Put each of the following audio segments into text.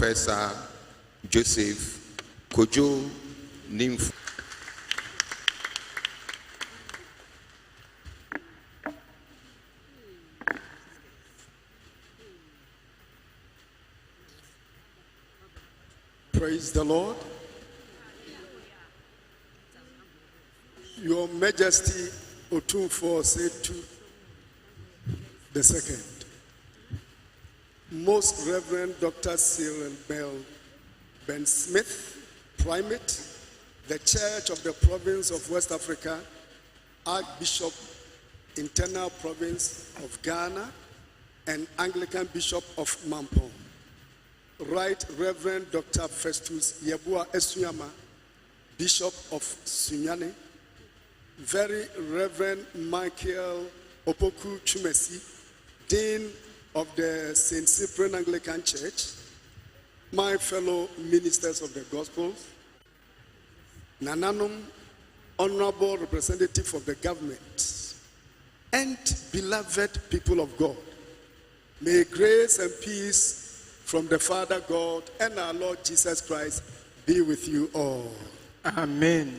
Professor Joseph Kojo Nimfu. Praise the Lord. Your Majesty Otumfuo Tutu the Second, Most Reverend Dr. Cyril Bell Ben Smith, Primate, the Church of the Province of West Africa, Archbishop, Internal Province of Ghana, and Anglican Bishop of Mampong. Right Reverend Dr. Festus Yebua Esuyama, Bishop of Sunyane, Very Reverend Michael Opoku Chumesi, Dean of the St. Cyprian Anglican Church, my fellow ministers of the Gospel, Nananum, honorable representative of the government, and beloved people of God, may grace and peace from the Father God and our Lord Jesus Christ be with you all. Amen.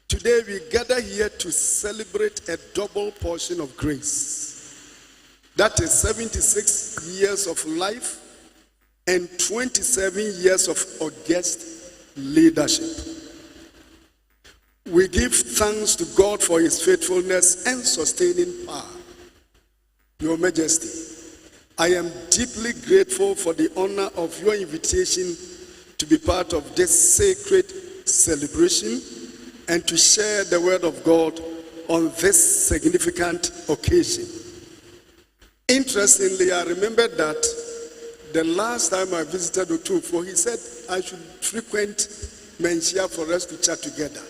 Today we gather here to celebrate a double portion of grace. That is 76 years of life and 27 years of august leadership. We give thanks to God for his faithfulness and sustaining power. Your Majesty, I am deeply grateful for the honor of your invitation to be part of this sacred celebration and to share the word of God on this significant occasion. Interestingly, I remember that the last time I visited Otumfuo, he said I should frequent Menchia for us to chat together.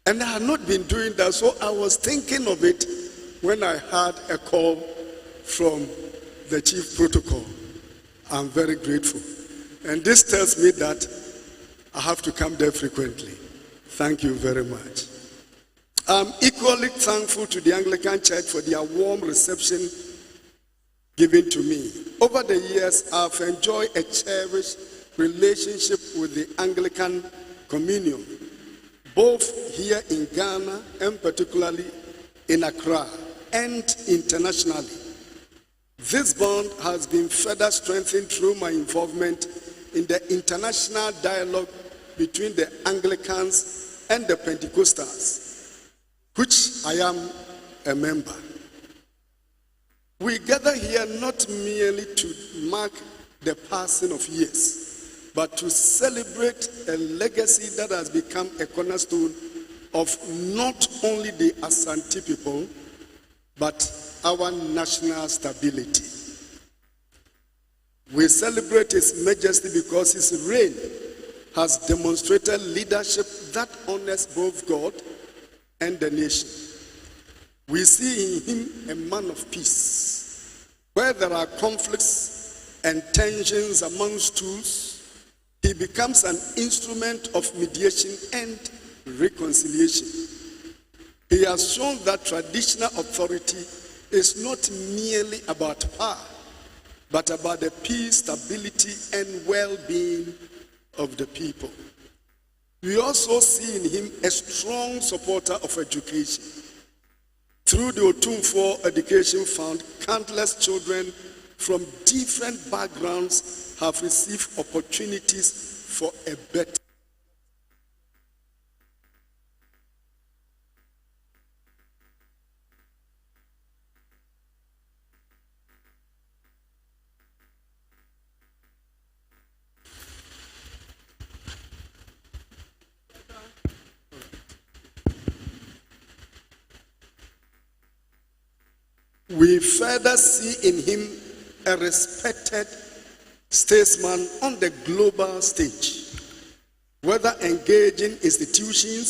And I had not been doing that, so I was thinking of it when I had a call from the chief protocol. I'm very grateful. And this tells me that I have to come there frequently. Thank you very much. I'm equally thankful to the Anglican Church for their warm reception given to me. Over the years, I've enjoyed a cherished relationship with the Anglican Communion, both here in Ghana and particularly in Accra and internationally. This bond has been further strengthened through my involvement in the international dialogue between the Anglicans and the Pentecostals, which I am a member. We gather here not merely to mark the passing of years, but to celebrate a legacy that has become a cornerstone of not only the Asante people, but our national stability. We celebrate His Majesty because His reign has demonstrated leadership that honors both God and the nation. We see in Him a man of peace. Where there are conflicts and tensions among stools, He becomes an instrument of mediation and reconciliation. He has shown that traditional authority is not merely about power, but about the peace, stability, and well-being of the people. We also see in him a strong supporter of education. Through the Otumfuo Education Fund, countless children from different backgrounds have received opportunities for a better. We further see in him a respected statesman on the global stage, whether engaging institutions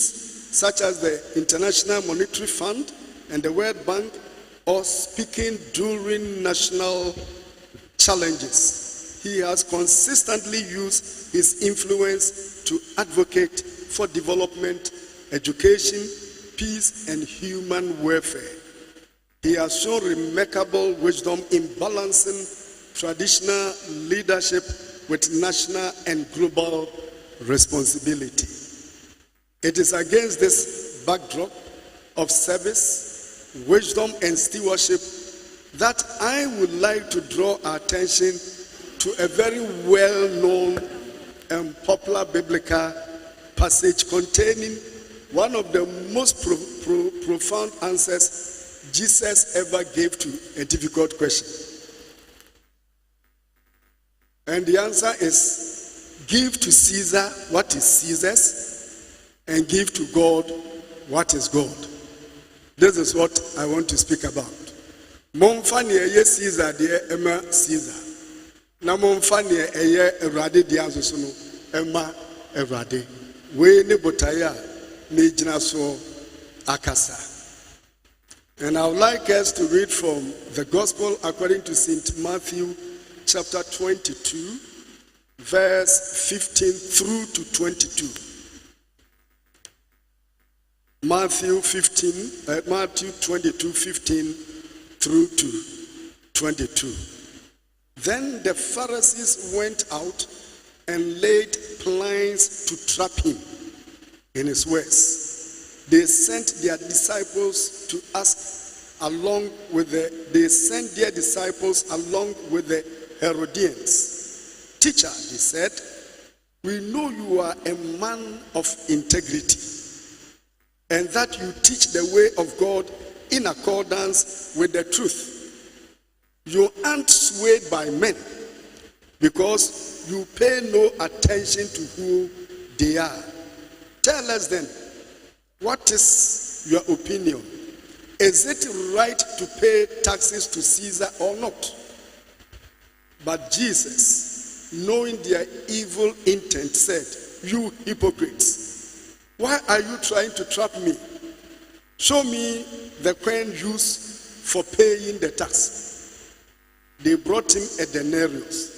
such as the International Monetary Fund and the World Bank, or speaking during national challenges. He has consistently used his influence to advocate for development, education, peace, and human welfare. He has shown remarkable wisdom in balancing traditional leadership with national and global responsibility. It is against this backdrop of service, wisdom, and stewardship that I would like to draw our attention to a very well-known and popular biblical passage containing one of the most profound answers Jesus ever gave to a difficult question. And the answer is, give to Caesar what is Caesar's, and give to God what is God. This is what I want to speak about. Momfa ne eye Caesar de ema Caesar. Na momfa ne eye Ewrade de asoso no ema Ewrade. We ne botaya ne gyina so akasa. And I would like us to read from the Gospel according to St. Matthew chapter 22, verse 15 through to 22. Matthew 22, 15 through to 22. Then the Pharisees went out and laid plans to trap him in his words. They sent their disciples along with the Herodians. Teacher, they said, we know you are a man of integrity, and that you teach the way of God in accordance with the truth. You aren't swayed by men, because you pay no attention to who they are. Tell us then, what is your opinion? Is it right to pay taxes to Caesar or not? But Jesus, knowing their evil intent, said, you hypocrites, why are you trying to trap me? Show me the coin used for paying the tax. They brought him a denarius,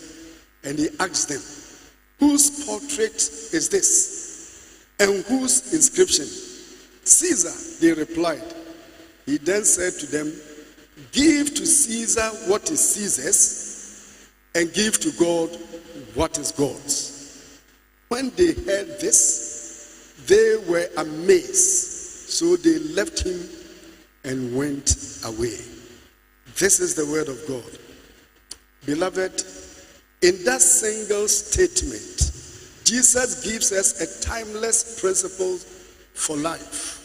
and he asked them, whose portrait is this? And whose inscription? Caesar, they replied. He then said to them, give to Caesar what is Caesar's, and give to God what is God's. When they heard this, they were amazed. So they left him and went away. This is the word of God. Beloved, in that single statement, Jesus gives us a timeless principle for life.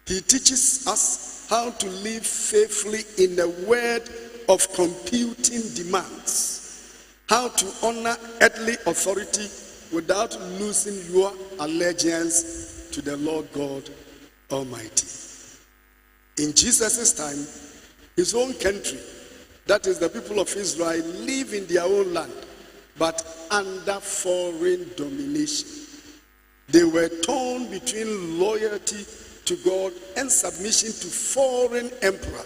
He teaches us how to live faithfully in a world of competing demands, how to honor earthly authority without losing your allegiance to the Lord God Almighty. In Jesus' time, his own country, that is the people of Israel, live in their own land, but under foreign domination. They were torn between loyalty to God and submission to foreign emperor,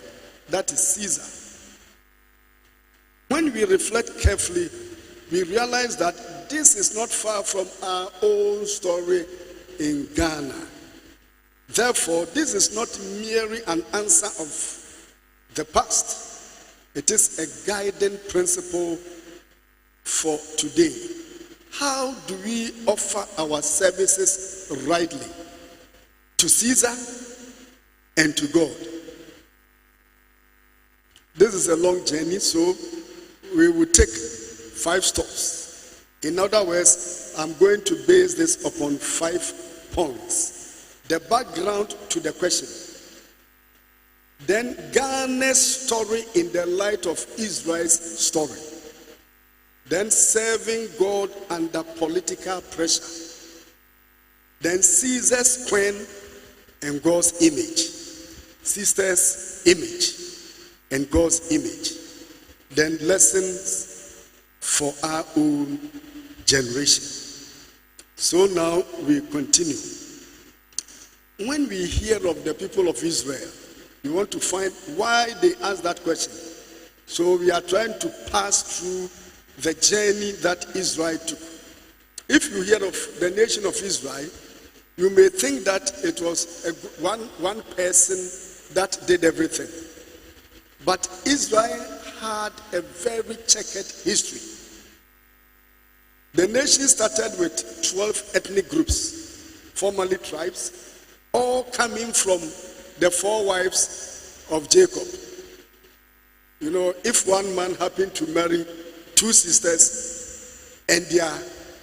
that is Caesar. When we reflect carefully, we realize that this is not far from our own story in Ghana. Therefore, this is not merely an answer of the past. It is a guiding principle for today. How do we offer our services rightly? To Caesar and to God. This is a long journey, so we will take 5 stops. In other words, I'm going to base this upon 5 points. The background to the question. Then Ghana's story in the light of Israel's story. Then serving God under political pressure. Then Caesar's queen and God's image. Sister's image and God's image. Then lessons for our own generation. So now we continue. When we hear of the people of Israel, we want to find why they asked that question. So we are trying to pass through the journey that Israel took. If you hear of the nation of Israel, you may think that it was one person that did everything. But Israel had a very checkered history. The nation started with 12 ethnic groups, formerly tribes, all coming from the 4 wives of Jacob. You know, if one man happened to marry 2 sisters and their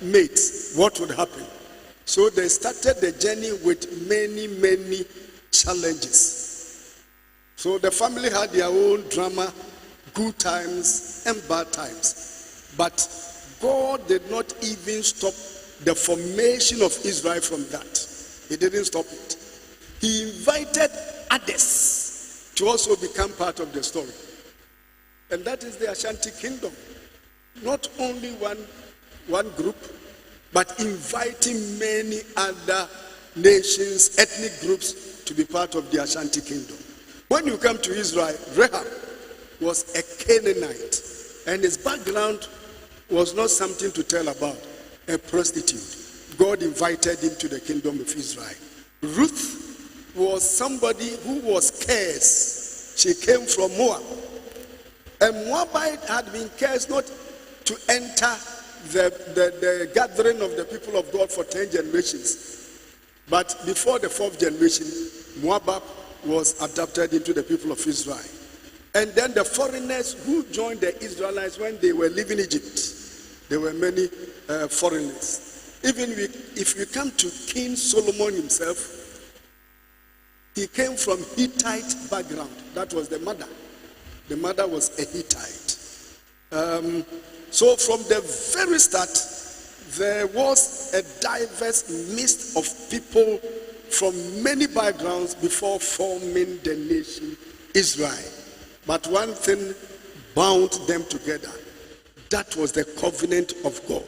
mates, what would happen? So they started the journey with many, many challenges. So the family had their own drama, good times and bad times. But God did not even stop the formation of Israel from that. He didn't stop it. He invited others to also become part of the story. And that is the Ashanti kingdom. Not only one group, but inviting many other nations, ethnic groups to be part of the Ashanti kingdom. When you come to Israel, Rahab was a Canaanite, and his background was not something to tell about, a prostitute. God invited him to the kingdom of Israel. Ruth was somebody who was cursed. She came from Moab. And Moabite had been cursed not to enter the gathering of the people of God for 10 generations. But before the 4th generation, Moab was adopted into the people of Israel. And then the foreigners who joined the Israelites when they were leaving Egypt, there were many foreigners. Even if you come to King Solomon himself, he came from Hittite background. That was the mother. The mother was a Hittite. So from the very start, there was a diverse mix of people from many backgrounds before forming the nation Israel. But one thing bound them together. That was the covenant of God.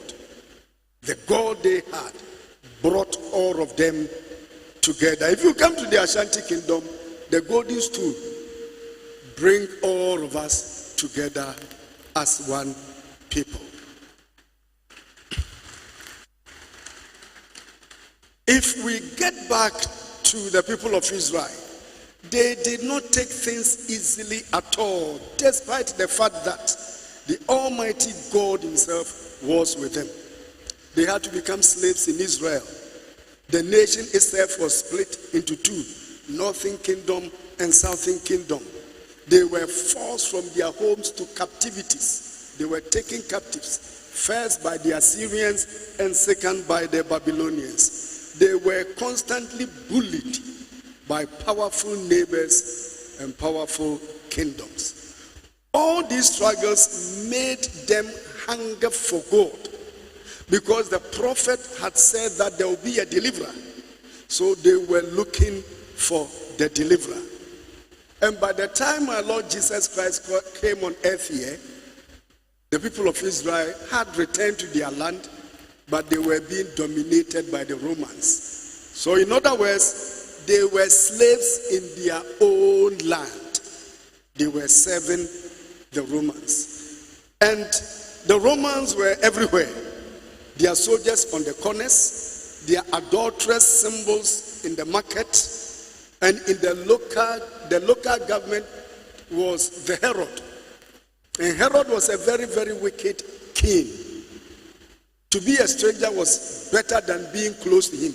The God they had brought all of them together. If you come to the Ashanti kingdom, the golden stool bring all of us together as one people. If we get back to the people of Israel, they did not take things easily at all, despite the fact that the Almighty God himself was with them. They had to become slaves in Israel. The nation itself was split into 2, Northern Kingdom and Southern Kingdom. They were forced from their homes to captivities. They were taken captives, first by the Assyrians and second by the Babylonians. They were constantly bullied by powerful neighbors and powerful kingdoms. All these struggles made them hunger for God, because the prophet had said that there will be a deliverer. So they were looking for the deliverer. And by the time our Lord Jesus Christ came on earth here, the people of Israel had returned to their land, but they were being dominated by the Romans. So in other words, they were slaves in their own land. They were serving the Romans. And the Romans were everywhere. Their soldiers on the corners, their adulterous symbols in the market, and in the local government was the Herod. And Herod was a very, very wicked king. To be a stranger was better than being close to him,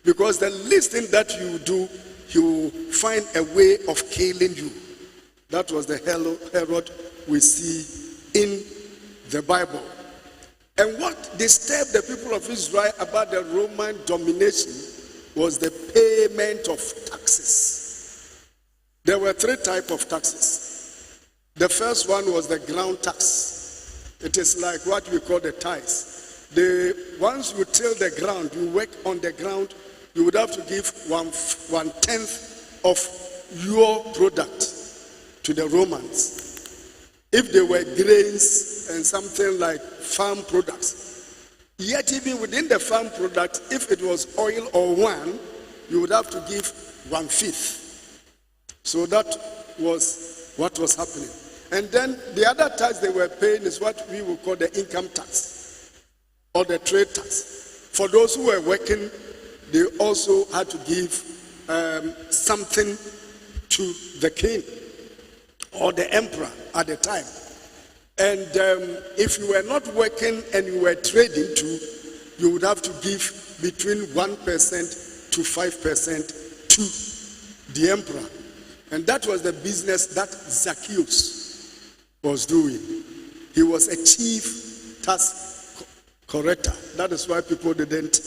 because the least thing that you do, he will find a way of killing you. That was the Herod we see in the Bible. And what disturbed the people of Israel about the Roman domination was the payment of taxes. There were 3 types of taxes. The first one was the ground tax. It is like what we call the tithes. Once you till the ground, you work on the ground, you would have to give 1/10 of your product to the Romans. If they were grains and something like farm products. Yet even within the farm product, if it was oil or wine, you would have to give 1/5. So that was what was happening. And then the other tax they were paying is what we would call the income tax or the trade tax. For those who were working, they also had to give something to the king or the emperor at the time. And if you were not working and you were trading too, you would have to give between 1% to 5% to the emperor. And that was the business that Zacchaeus was doing. He was a chief tax collector. That is why people didn't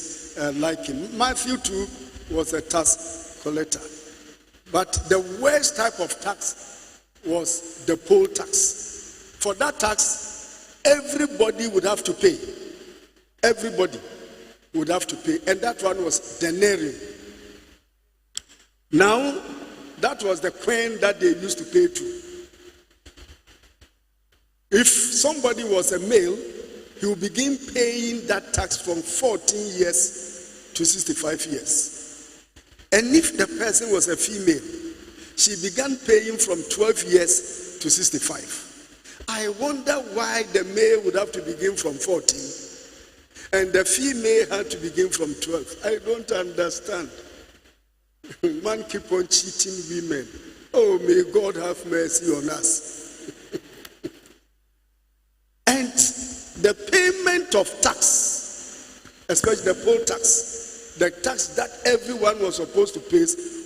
like him. Matthew too was a tax collector. But the worst type of tax was the poll tax. For that tax, everybody would have to pay. Everybody would have to pay. And that one was denarian. Now, that was the coin that they used to pay to. If somebody was a male, he would begin paying that tax from 14 years to 65 years. And if the person was a female, she began paying from 12 years to 65. I wonder why the male would have to begin from 14 and the female had to begin from 12. I don't understand. Man keep on cheating women. Oh, may God have mercy on us. And the payment of tax, especially the poll tax, the tax that everyone was supposed to pay,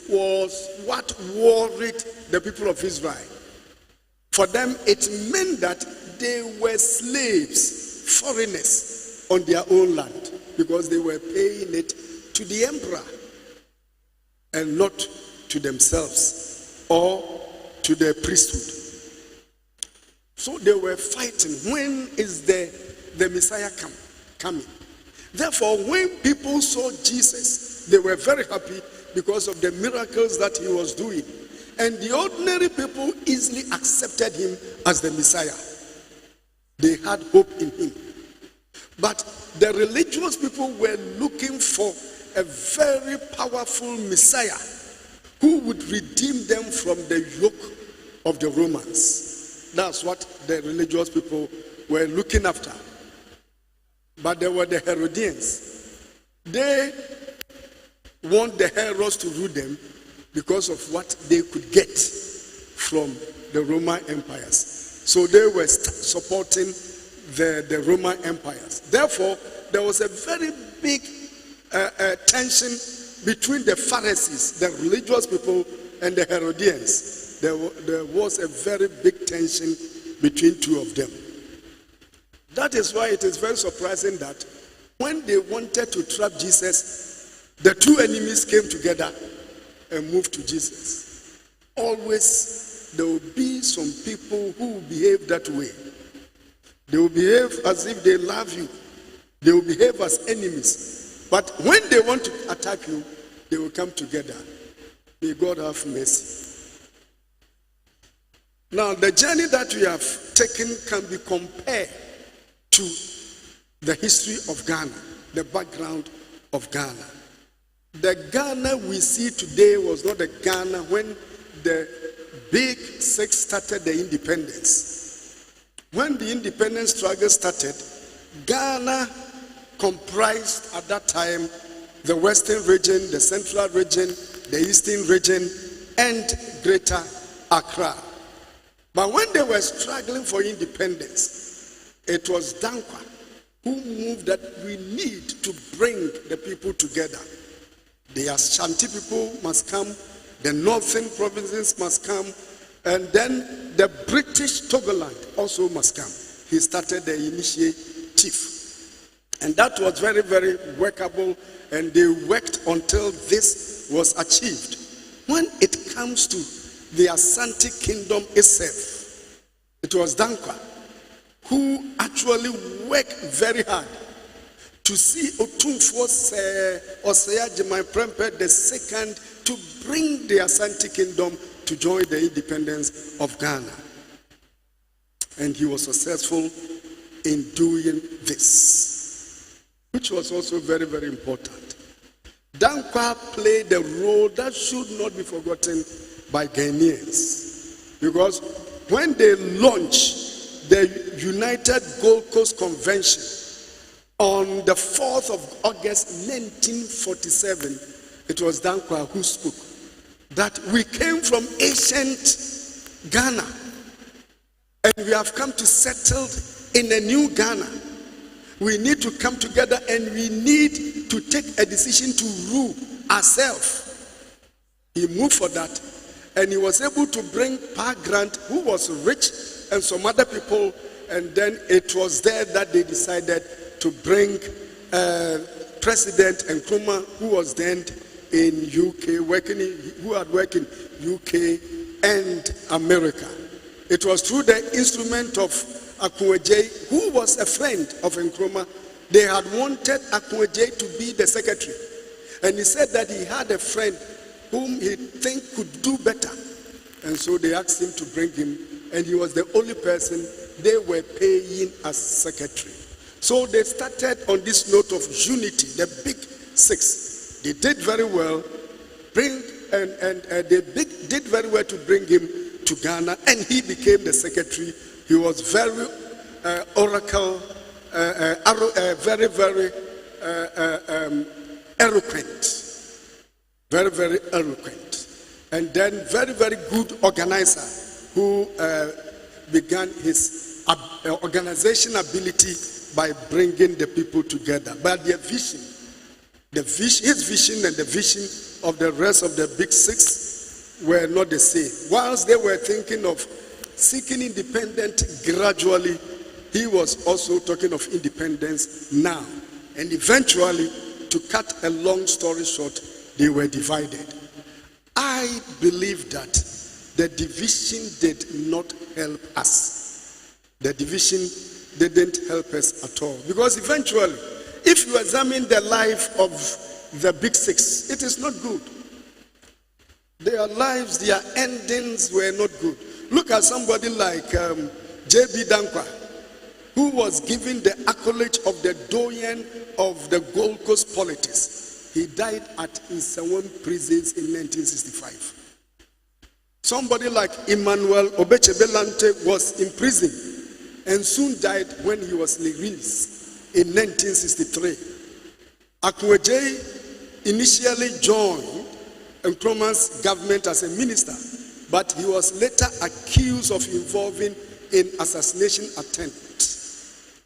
was what worried the people of Israel. For them, it meant that they were slaves, foreigners on their own land, because they were paying it to the emperor and not to themselves or to the priesthood. So they were fighting. When is the Messiah coming? Therefore, when people saw Jesus, they were very happy because of the miracles that he was doing. And the ordinary people easily accepted him as the Messiah. They had hope in him. But the religious people were looking for a very powerful Messiah who would redeem them from the yoke of the Romans. That's what the religious people were looking after. But there were the Herodians. They want the Herods to rule them because of what they could get from the Roman empires. So they were supporting the Roman empires. Therefore, there was a very big tension between the Pharisees, the religious people, and the Herodians. There was a very big tension between two of them. That is why it is very surprising that when they wanted to trap Jesus, the two enemies came together and moved to Jesus. Always there will be some people who will behave that way. They will behave as if they love you. They will behave as enemies. But when they want to attack you, they will come together. May God have mercy. Now, the journey that we have taken can be compared to the history of Ghana, the background of Ghana. The Ghana we see today was not the Ghana when the Big Six started the independence. When the independence struggle started, Ghana comprised at that time the Western region, the Central region, the Eastern region, and Greater Accra. But when they were struggling for independence, it was Dankwa who moved that we need to bring the people together. The Ashanti people must come, the northern provinces must come, and then the British Togoland also must come. He started the initiative. And that was very, very workable, and they worked until this was achieved. When it comes to the Asante kingdom itself, it was Dankwa who actually worked very hard to see Otumfuo Osei the second to bring the Asante kingdom to join the independence of Ghana. And he was successful in doing this, which was also very, very important. Dankwa played a role that should not be forgotten by Ghanaians, because when they launched the United Gold Coast Convention on the 4th of August 1947, it was Dankwa who spoke that we came from ancient Ghana And we have come to settle in a new Ghana. We need to come together and we need to take a decision to rule ourselves. He moved for that. And he was able to bring Pa Grant, who was rich, and some other people. And then it was there that they decided to bring President Nkrumah, who was then in UK, who had worked in UK and America. It was through the instrument of Akunweje, who was a friend of Nkrumah. They had wanted Akunweje to be the secretary. And he said that he had a friend whom he think could do better. And so they asked him to bring him. And he was the only person they were paying as secretary. So they started on this note of unity, the big six. They did very well, did very well to bring him to Ghana, and he became the secretary. He was very very eloquent, very eloquent, and then very good organizer who began his organization ability by bringing the people together. But their vision, his vision and the vision of the rest of the big six were not the same. Whilst they were thinking of seeking independence gradually, he was also talking of independence now. And eventually, to cut a long story short, they were divided. I believe that the division did not help us. The division didn't help us at all. Because eventually, if you examine the life of the big six, it is not good. Their lives, their endings were not good. Look at somebody like J.B. Dankwa, who was given the accolade of the doyen of the Gold Coast politics. He died at Nsawam prisons in 1965. Somebody like Emmanuel Obechebelante was in prison and soon died when he was released in 1963. Akunweje initially joined Nkrumah's government as a minister, but he was later accused of involving in assassination attempt.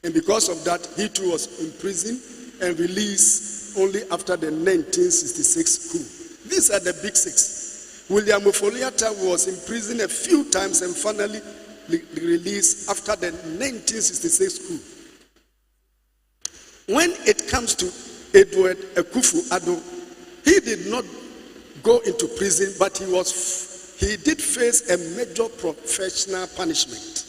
And because of that, he too was imprisoned and released only after the 1966 coup. These are the big six. William Ofoliata was imprisoned a few times and finally released after the 1966 coup. When it comes to Edward Akufo-Addo, he did not go into prison, but he did face a major professional punishment.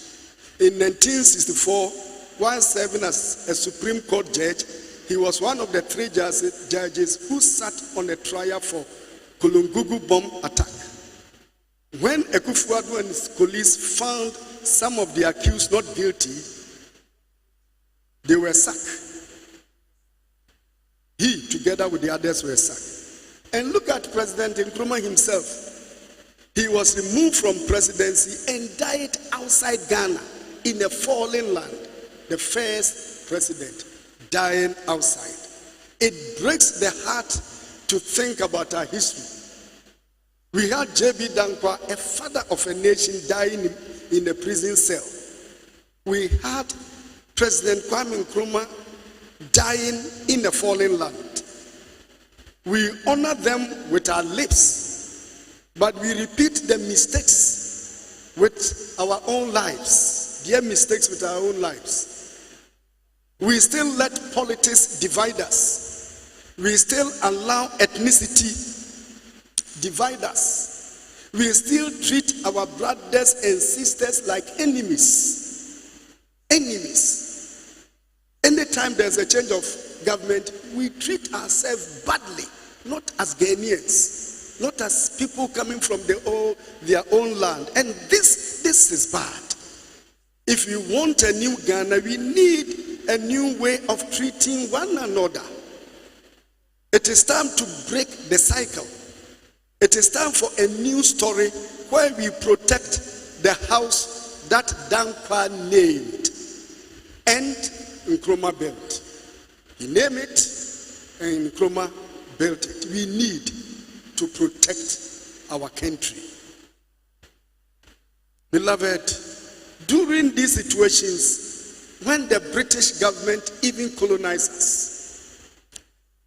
In 1964, while serving as a Supreme Court judge, he was one of the 3 judges who sat on a trial for Kolungugu bomb attack. When Akufo-Addo and his colleagues found some of the accused not guilty, they were sacked. He, together with the others, were sacked. And look at President Nkrumah himself. He was removed from presidency and died outside Ghana in a fallen land. The first president dying outside. It breaks the heart to think about our history. We had J.B. Dankwa, a father of a nation, dying in a prison cell. We had President Kwame Nkrumah dying in a fallen land. We honor them with our lips, but we repeat the mistakes with our own lives. Their mistakes with our own lives. We still let politics divide us. We still allow ethnicity divide us. We still treat our brothers and sisters like enemies. Enemies. Anytime there's a change of government, we treat ourselves badly, not as Ghanaians, not as people coming from their own land. And this is bad. If we want a new Ghana, we need a new way of treating one another. It is time to break the cycle. It is time for a new story where we protect the house that Dankwa named and Nkrumah built. He named it and Nkrumah built it. We need to protect our country. Beloved, during these situations, when the British government even colonized us,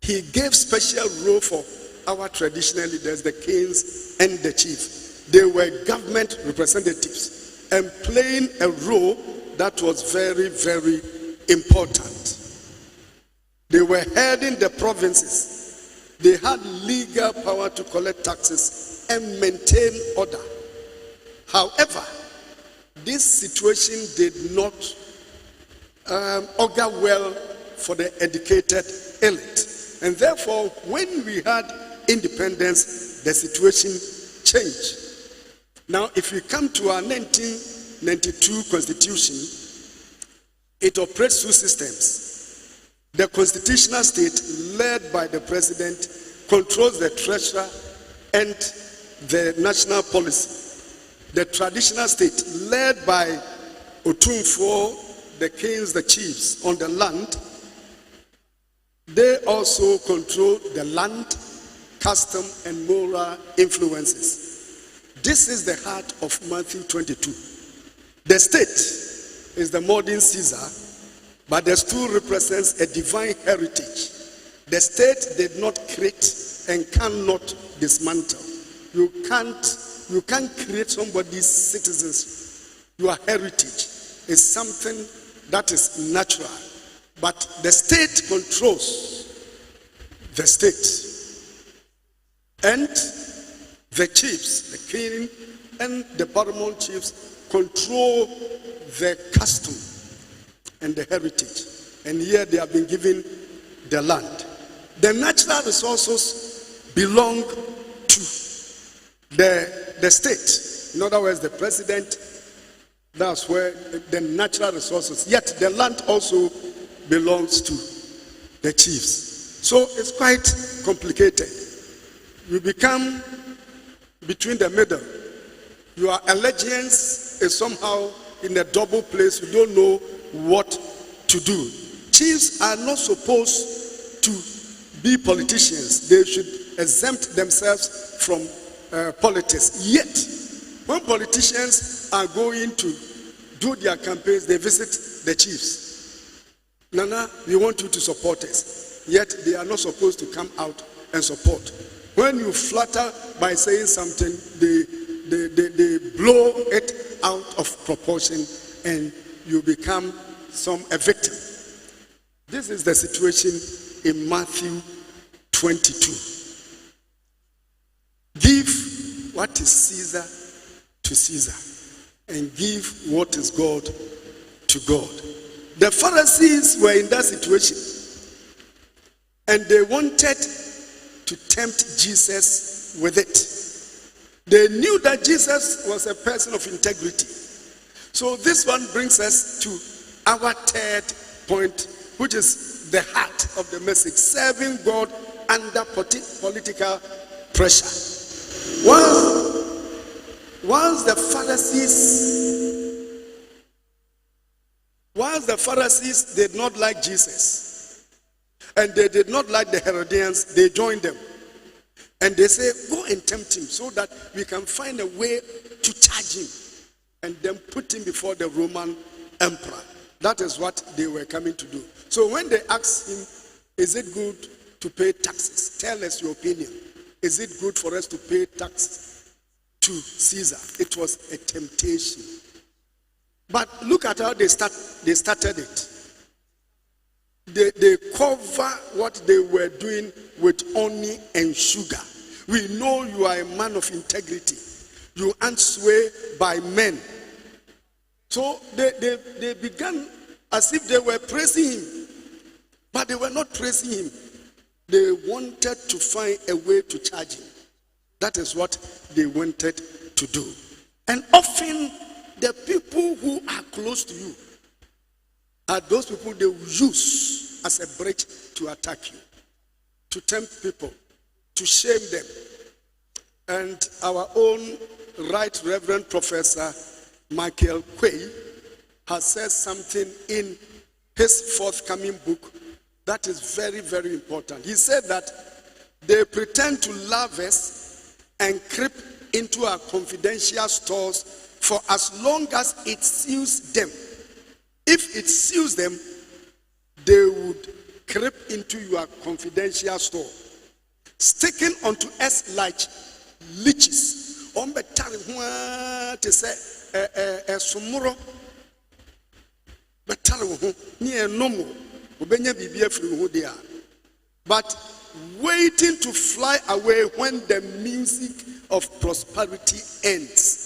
he gave special role for our traditional leaders, the kings and the chiefs. They were government representatives and playing a role that was very, very important. They were heading the provinces. They had legal power to collect taxes and maintain order. However, this situation did not augur well for the educated elite. And therefore, when we had independence, the situation changed. Now, if we come to our 1992 Constitution, it operates two systems. The constitutional state, led by the president, controls the treasurer and the national policy. The traditional state, led by Otumfuo, the kings, the chiefs on the land, they also control the land, custom, and moral influences. This is the heart of Matthew 22. The state is the modern Caesar, but the stool represents a divine heritage. The state did not create and cannot dismantle. You can't create somebody's citizens. Your heritage is something that is natural. But the state controls the state. And the chiefs, the king and the paramount chiefs, control the custom and the heritage. And here they have been given the land. The natural resources belong to the state. In other words, the president, that's where the natural resources. Yet the land also belongs to the chiefs. So it's quite complicated. You become between the middle. Your allegiance is somehow in a double place. You don't know what to do. Chiefs are not supposed to be politicians. They should exempt themselves from politics. Yet, when politicians are going to do their campaigns, they visit the chiefs. Nana, we want you to support us. Yet, they are not supposed to come out and support. When you flatter by saying something, they blow it out of proportion and you become a victim. This is the situation in Matthew 22. Give what is Caesar to Caesar and give what is God to God. The Pharisees were in that situation and they wanted to tempt Jesus with it. They knew that Jesus was a person of integrity. So this one brings us to our third point, which is the heart of the message: serving God under political pressure. Whilst the Pharisees did not like Jesus, and they did not like the Herodians, they joined them. And they say, go and tempt him so that we can find a way to charge him and then put him before the Roman emperor. That is what they were coming to do. So when they asked him, is it good to pay taxes? Tell us your opinion. Is it good for us to pay tax to Caesar? It was a temptation. But look at how they started it. They cover what they were doing with honey and sugar. We know you are a man of integrity. You aren't swayed by men. So they began as if they were praising him. But they were not praising him. They wanted to find a way to charge him. That is what they wanted to do. And often the people who are close to you are those people they will use as a bridge to attack you, to tempt people, to shame them. And our own Right Reverend Professor Michael Quay has said something in his forthcoming book that is very, very important. He said that they pretend to love us and creep into our confidential stores for as long as it suits them. If it suits them, they would creep into your confidential store, sticking onto us like leeches. On the time to say a sumuro, but tell you near no more. But waiting to fly away when the music of prosperity ends.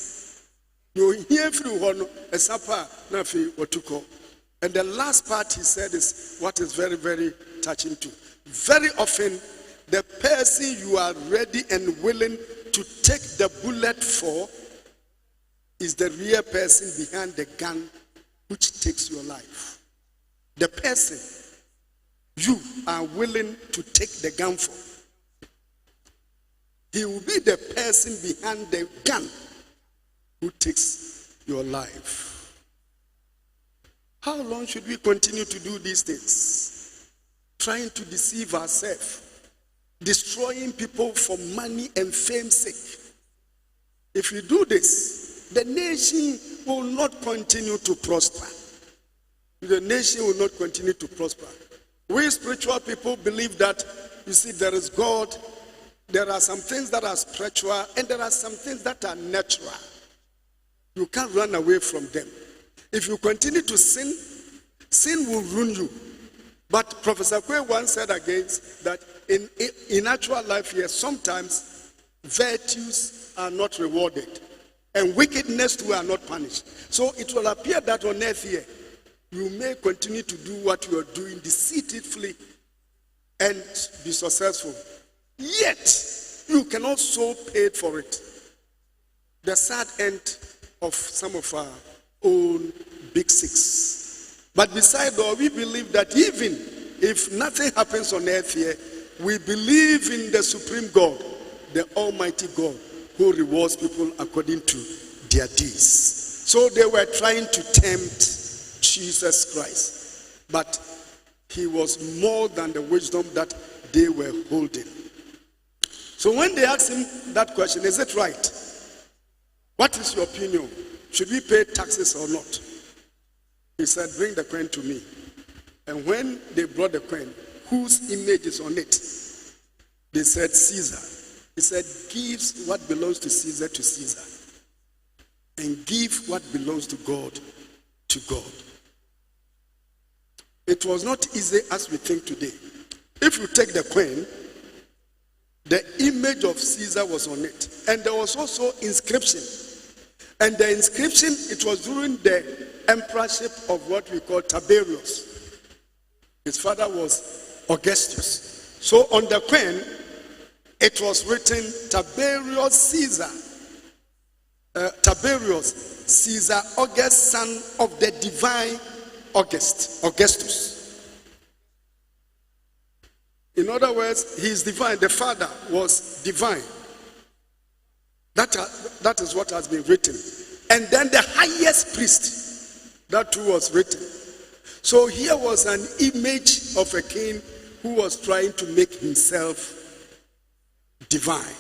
You hear through one a sapa nafi otuko. And the last part he said is what is very, very touching too. Very often, the person you are ready and willing to take the bullet for is the real person behind the gun which takes your life. The person you are willing to take the gun for, he will be the person behind the gun who takes your life. How long should we continue to do these things? Trying to deceive ourselves, destroying people for money and fame's sake. If you do this, the nation will not continue to prosper. The nation will not continue to prosper. We spiritual people believe that, you see, there is God, there are some things that are spiritual, and there are some things that are natural. You can't run away from them. If you continue to sin, sin will ruin you. But Professor Kwe once said against that in actual life here, sometimes virtues are not rewarded and wickedness too are not punished. So it will appear that on earth here, you may continue to do what you are doing deceitfully and be successful. Yet, you can also pay for it. The sad end of some of our own big six. But besides all, we believe that even if nothing happens on earth here, we believe in the supreme God, the almighty God, who rewards people according to their deeds. So they were trying to tempt Jesus Christ, but he was more than the wisdom that they were holding. So when they asked him that question, is it right? What is your opinion? Should we pay taxes or not? He said, bring the coin to me. And when they brought the coin, whose image is on it? They said, Caesar. He said, give what belongs to Caesar, and give what belongs to God, to God. It was not easy as we think today. If you take the coin, the image of Caesar was on it. And there was also inscription. And the inscription, it was during the emperorship of what we call Tiberius. His father was Augustus. So on the coin, it was written Tiberius Caesar. Tiberius Caesar August, son of the divine Augustus. In other words, he is divine. The father was divine. That is what has been written. And then the highest priest, that too was written. So here was an image of a king who was trying to make himself divine.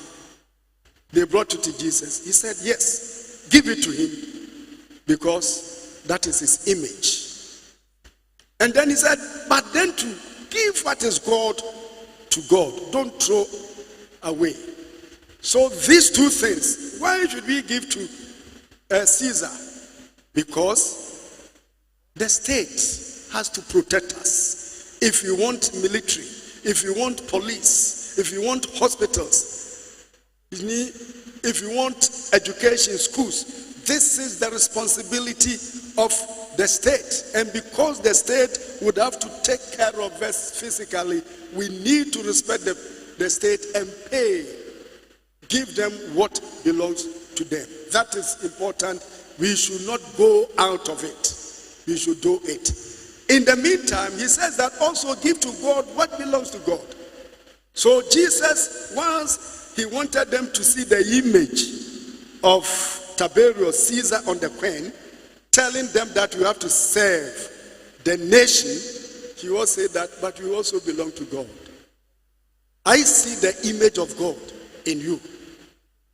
They brought it to Jesus. He said, yes, give it to him because that is his image. And then he said, but then to give what is God to God. Don't throw away. So these two things, why should we give to Caesar? Because the state has to protect us. If you want military, if you want police, if you want hospitals, if you want education, schools, this is the responsibility of the state. And because the state would have to take care of us physically, we need to respect the state and pay. Give them what belongs to them. That is important. We should not go out of it. We should do it. In the meantime, he says that also give to God what belongs to God. So Jesus, once he wanted them to see the image of Tiberius Caesar on the coin, telling them that you have to serve the nation, he also said that, but you also belong to God. I see the image of God in you.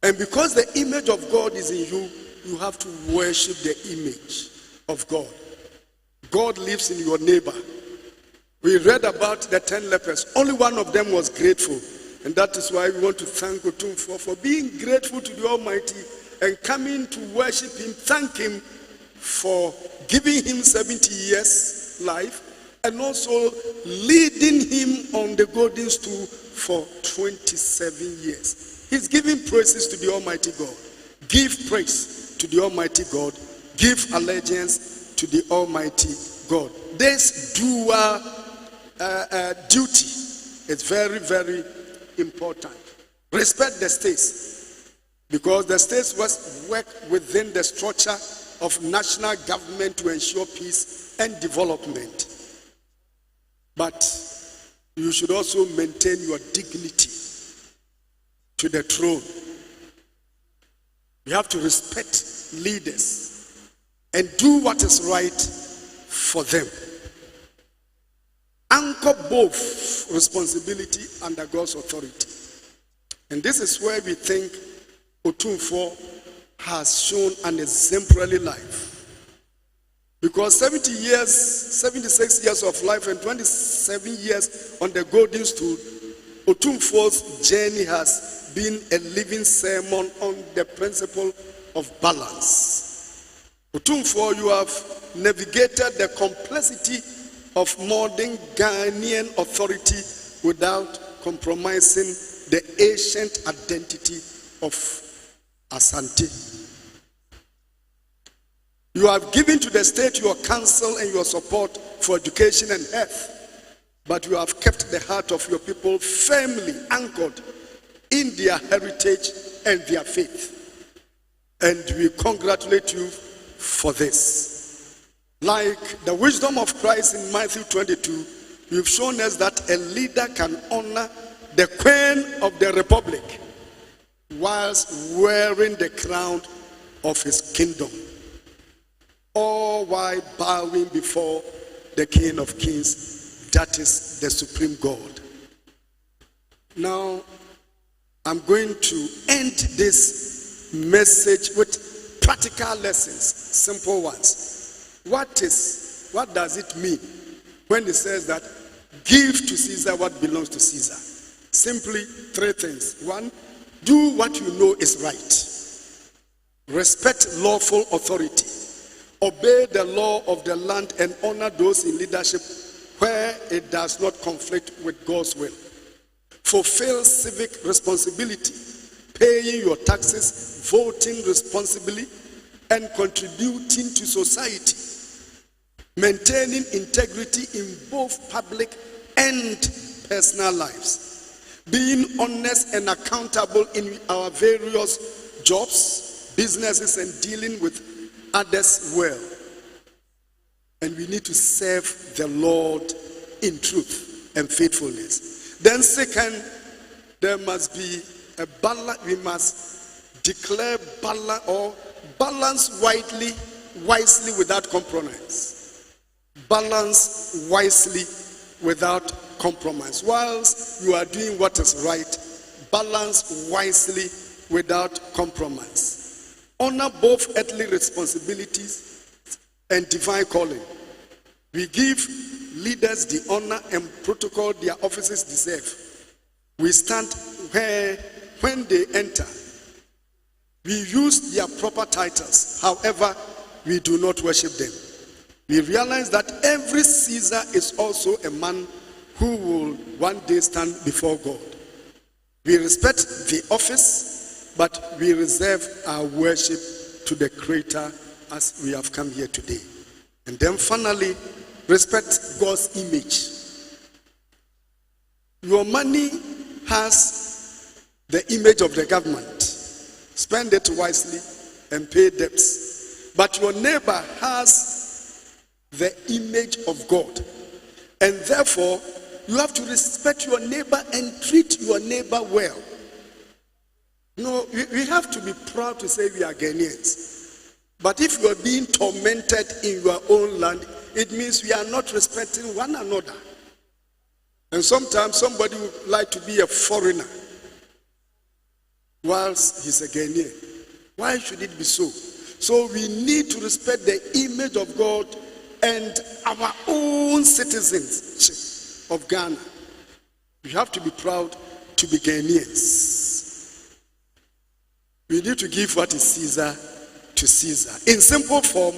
And because the image of God is in you, you have to worship the image of God. God lives in your neighbor. We read about the 10 lepers. Only one of them was grateful. And that is why we want to thank Otumfuo for being grateful to the Almighty and coming to worship him, thank him for giving him 70 years life and also leading him on the golden stool for 27 years. He's giving praises to the Almighty God. Give praise to the Almighty God. Give allegiance to the Almighty God. This dual duty is very, very important. Respect the states, because the states must work within the structure of national government to ensure peace and development. But you should also maintain your dignity to the throne. You have to respect leaders and do what is right for them. Anchor both responsibility under God's authority. And this is where we think Otumfuo has shown an exemplary life. Because 76 years of life and 27 years on the golden stool, Otumfuo's journey has been a living sermon on the principle of balance. Otumfuo, you have navigated the complexity of modern Ghanaian authority without compromising the ancient identity of Asante. You have given to the state your counsel and your support for education and health, but you have kept the heart of your people firmly anchored in their heritage and their faith. And we congratulate you for this. Like the wisdom of Christ in Matthew 22, you've shown us that a leader can honor the Queen of the Republic whilst wearing the crown of his kingdom, all while bowing before the King of Kings, that is the Supreme God. Now, I'm going to end this message with practical lessons, simple ones. What does it mean when it says that give to Caesar what belongs to Caesar? Simply three things. One, do what you know is right. Respect lawful authority. Obey the law of the land and honor those in leadership where it does not conflict with God's will. Fulfill civic responsibility, paying your taxes, voting responsibly, and contributing to society. Maintaining integrity in both public and personal lives. Being honest and accountable in our various jobs, businesses, and dealing with others well. And we need to serve the Lord in truth and faithfulness. Then second, there must be a balance. We must declare balance or balance wisely without compromise. Balance wisely without compromise. Whilst you are doing what is right, balance wisely without compromise. Honor both earthly responsibilities and divine calling. We give leaders the honor and protocol their offices deserve. We stand when they enter. We use their proper titles. However, we do not worship them. We realize that every Caesar is also a man who will one day stand before God. We respect the office, but we reserve our worship to the Creator as we have come here today. And then finally, respect God's image. Your money has the image of the government. Spend it wisely and pay debts. But your neighbor has the image of God. And therefore, you have to respect your neighbor and treat your neighbor well. No, we have to be proud to say we are Ghanaians. But if you are being tormented in your own land, it means we are not respecting one another. And sometimes somebody would like to be a foreigner whilst he's a Ghanaian. Why should it be so? So we need to respect the image of God and our own citizens of Ghana. We have to be proud to be Ghanaians. We need to give what is Caesar to Caesar. In simple form,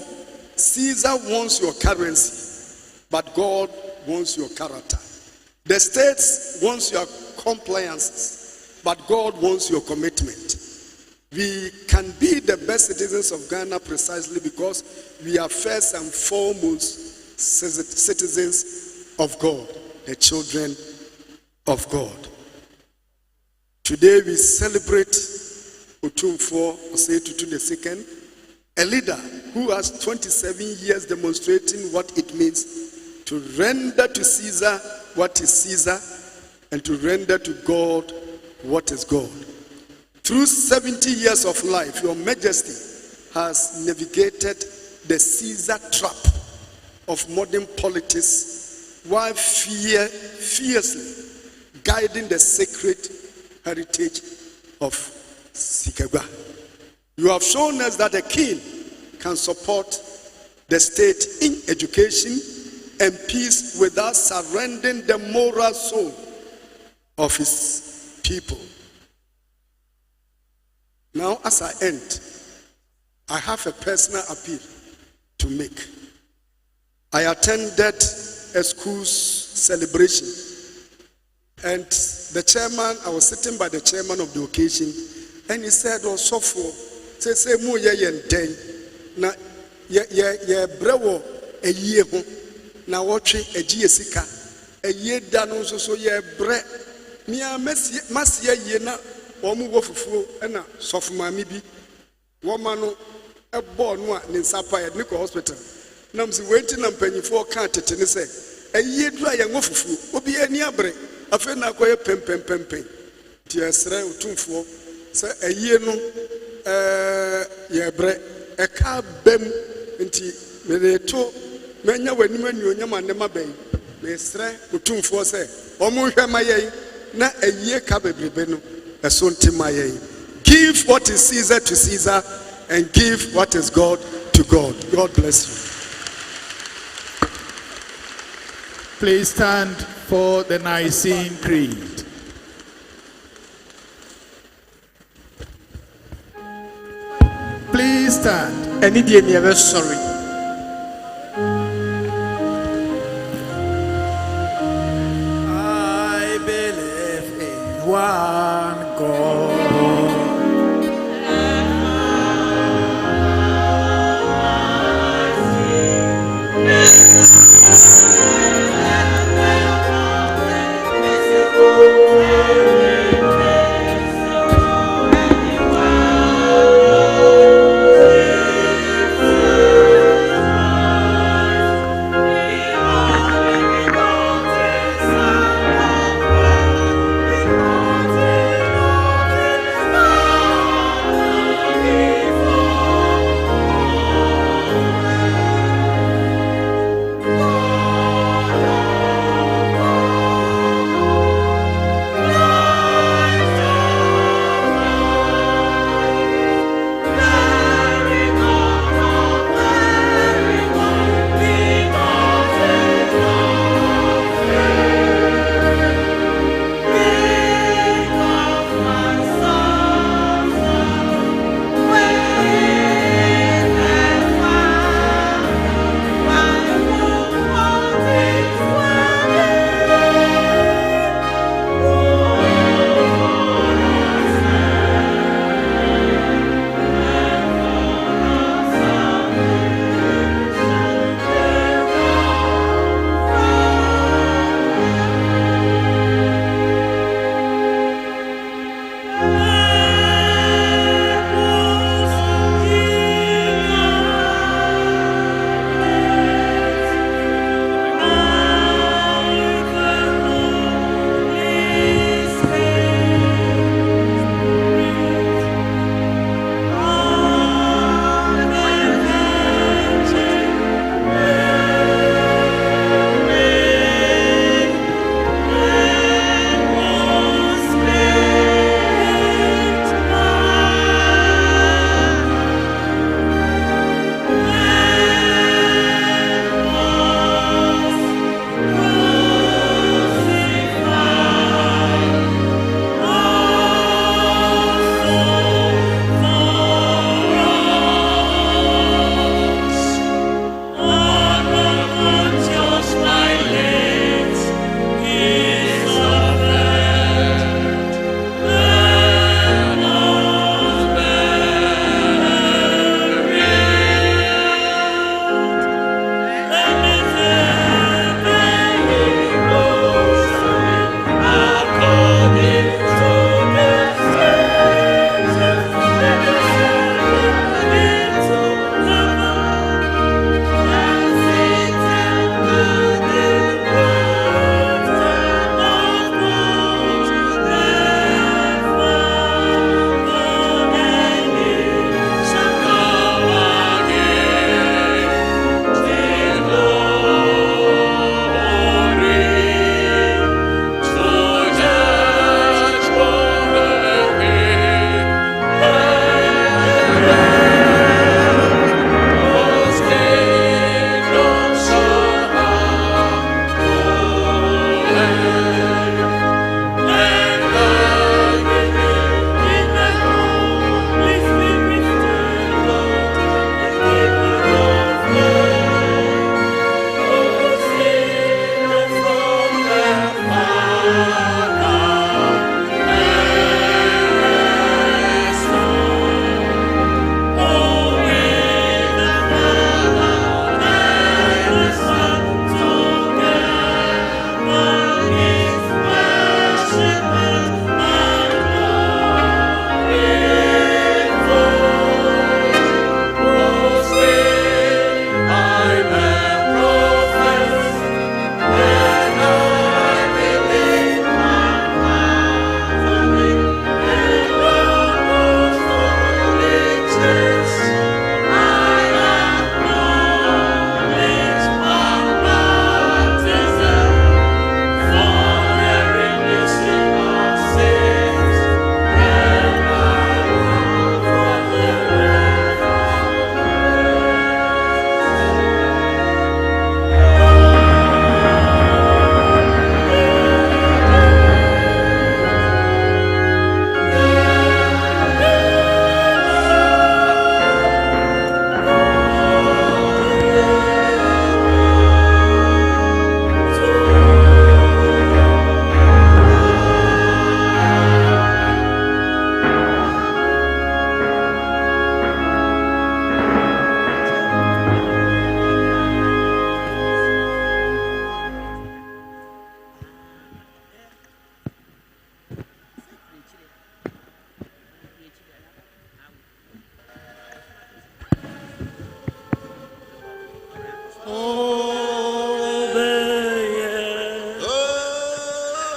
Caesar wants your currency, but God wants your character. The states wants your compliances, but God wants your commitment. We can be the best citizens of Ghana precisely because we are first and foremost citizens of God, the children of God. Today we celebrate Otumfuo, Osei Tutu II, a leader who has 27 years demonstrating what it means to render to Caesar what is Caesar and to render to God what is God. Through 70 years of life, Your Majesty has navigated the Caesar trap of modern politics while fiercely guiding the sacred heritage of Sikagwa. You have shown us that a king can support the state in education and peace without surrendering the moral soul of his people. Now, as I end, I have a personal appeal to make. I attended a school's celebration, and the chairman, I was sitting by the chairman of the occasion, and he said, "Oh, so for say mo ye yen na ye brewo a year ho na watching a sika a year dano so ye bre nia masia ye na omu wofufuo na sofuma mi bi woma no ebo no a ne nsapa ye ne ko hospital na msi wenti na mpanyifo ka tete ne se a year dura ye wofufuo obi ani abre afa na akoye pempempempem ti esre Otumfuo se a year no ye bre e ka bem nti me de to menya wanim anuonyam anema ben me sre Otumfuo se omo hwe maye na ayie ka bebrebe no eso ntimaye. Give what is Caesar to Caesar and give what is God to God. God bless you. Please stand for the Nicene Creed. Please stand. Any day me ever sorry. I believe in one God. God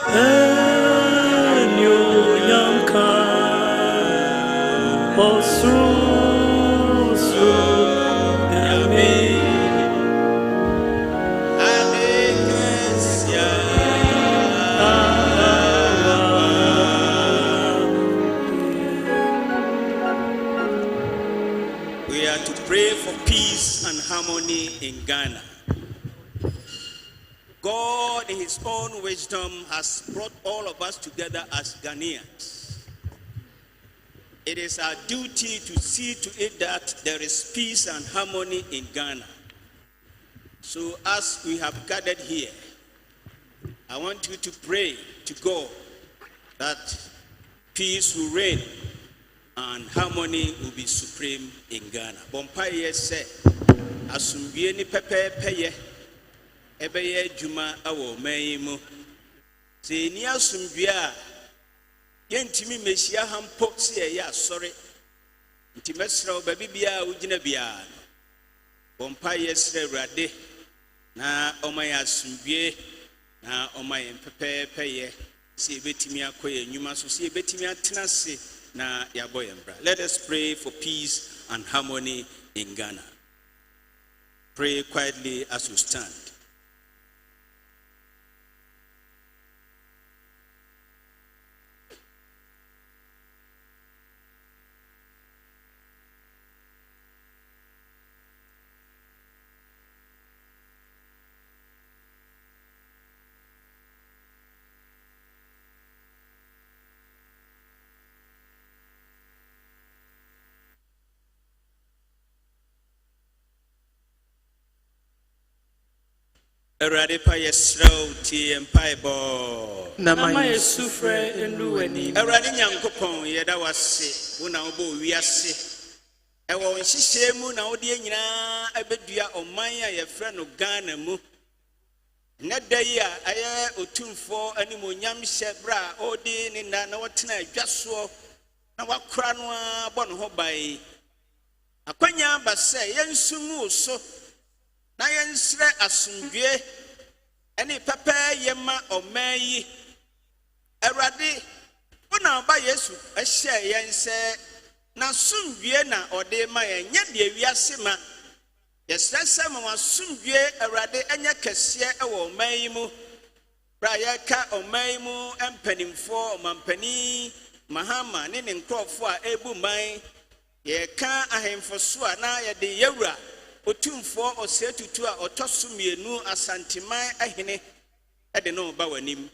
We are to pray for peace and harmony in Ghana. God, in His own wisdom, has brought all of us together as Ghanaians. It is our duty to see to it that there is peace and harmony in Ghana. So as we have gathered here, I want you to pray to God that peace will reign and harmony will be supreme in Ghana. Bompaye se asumbie ni pepepeye ebeye adwuma awo man mu. Se ni asumbie a yentimi mehia hampo se ye asore. Nti mesra obabi bia ugina bia. Bompaye sre Awurade na omaya asumbie na omaya pepepeye se betimi akoye nnwuma so se betimi atena se na yaboyembra. Let us pray for peace and harmony in Ghana. Pray quietly as you stand. Erade pa yesraw ti empaibo Nama yesufre enu eni Erade nyankopon yeda wase wo na obo wiase ewo nhihye mu na wo de nyina abedua oman a yefre no Ghana mu na dai a aye Otumfuo animonyam hye bra odi ni na wotena adwaso na wakora no abɔ no ho bai akwanya base yensumu so na yensre asundwe eni pepe yema omayi Awurade wona ba Yesu ehye yense na sundwe na ode ma yenye de wiase ma yesrese ma wasundwe Awurade enye kese ewo omayi mu bra yeka omayi mu empanimfo omampani mahama ne nkrofo a ebu man yeka ahemfo so a na yede yewura Otumfuo Osei Tutu a otosumienu Asantehene ede no ba wanim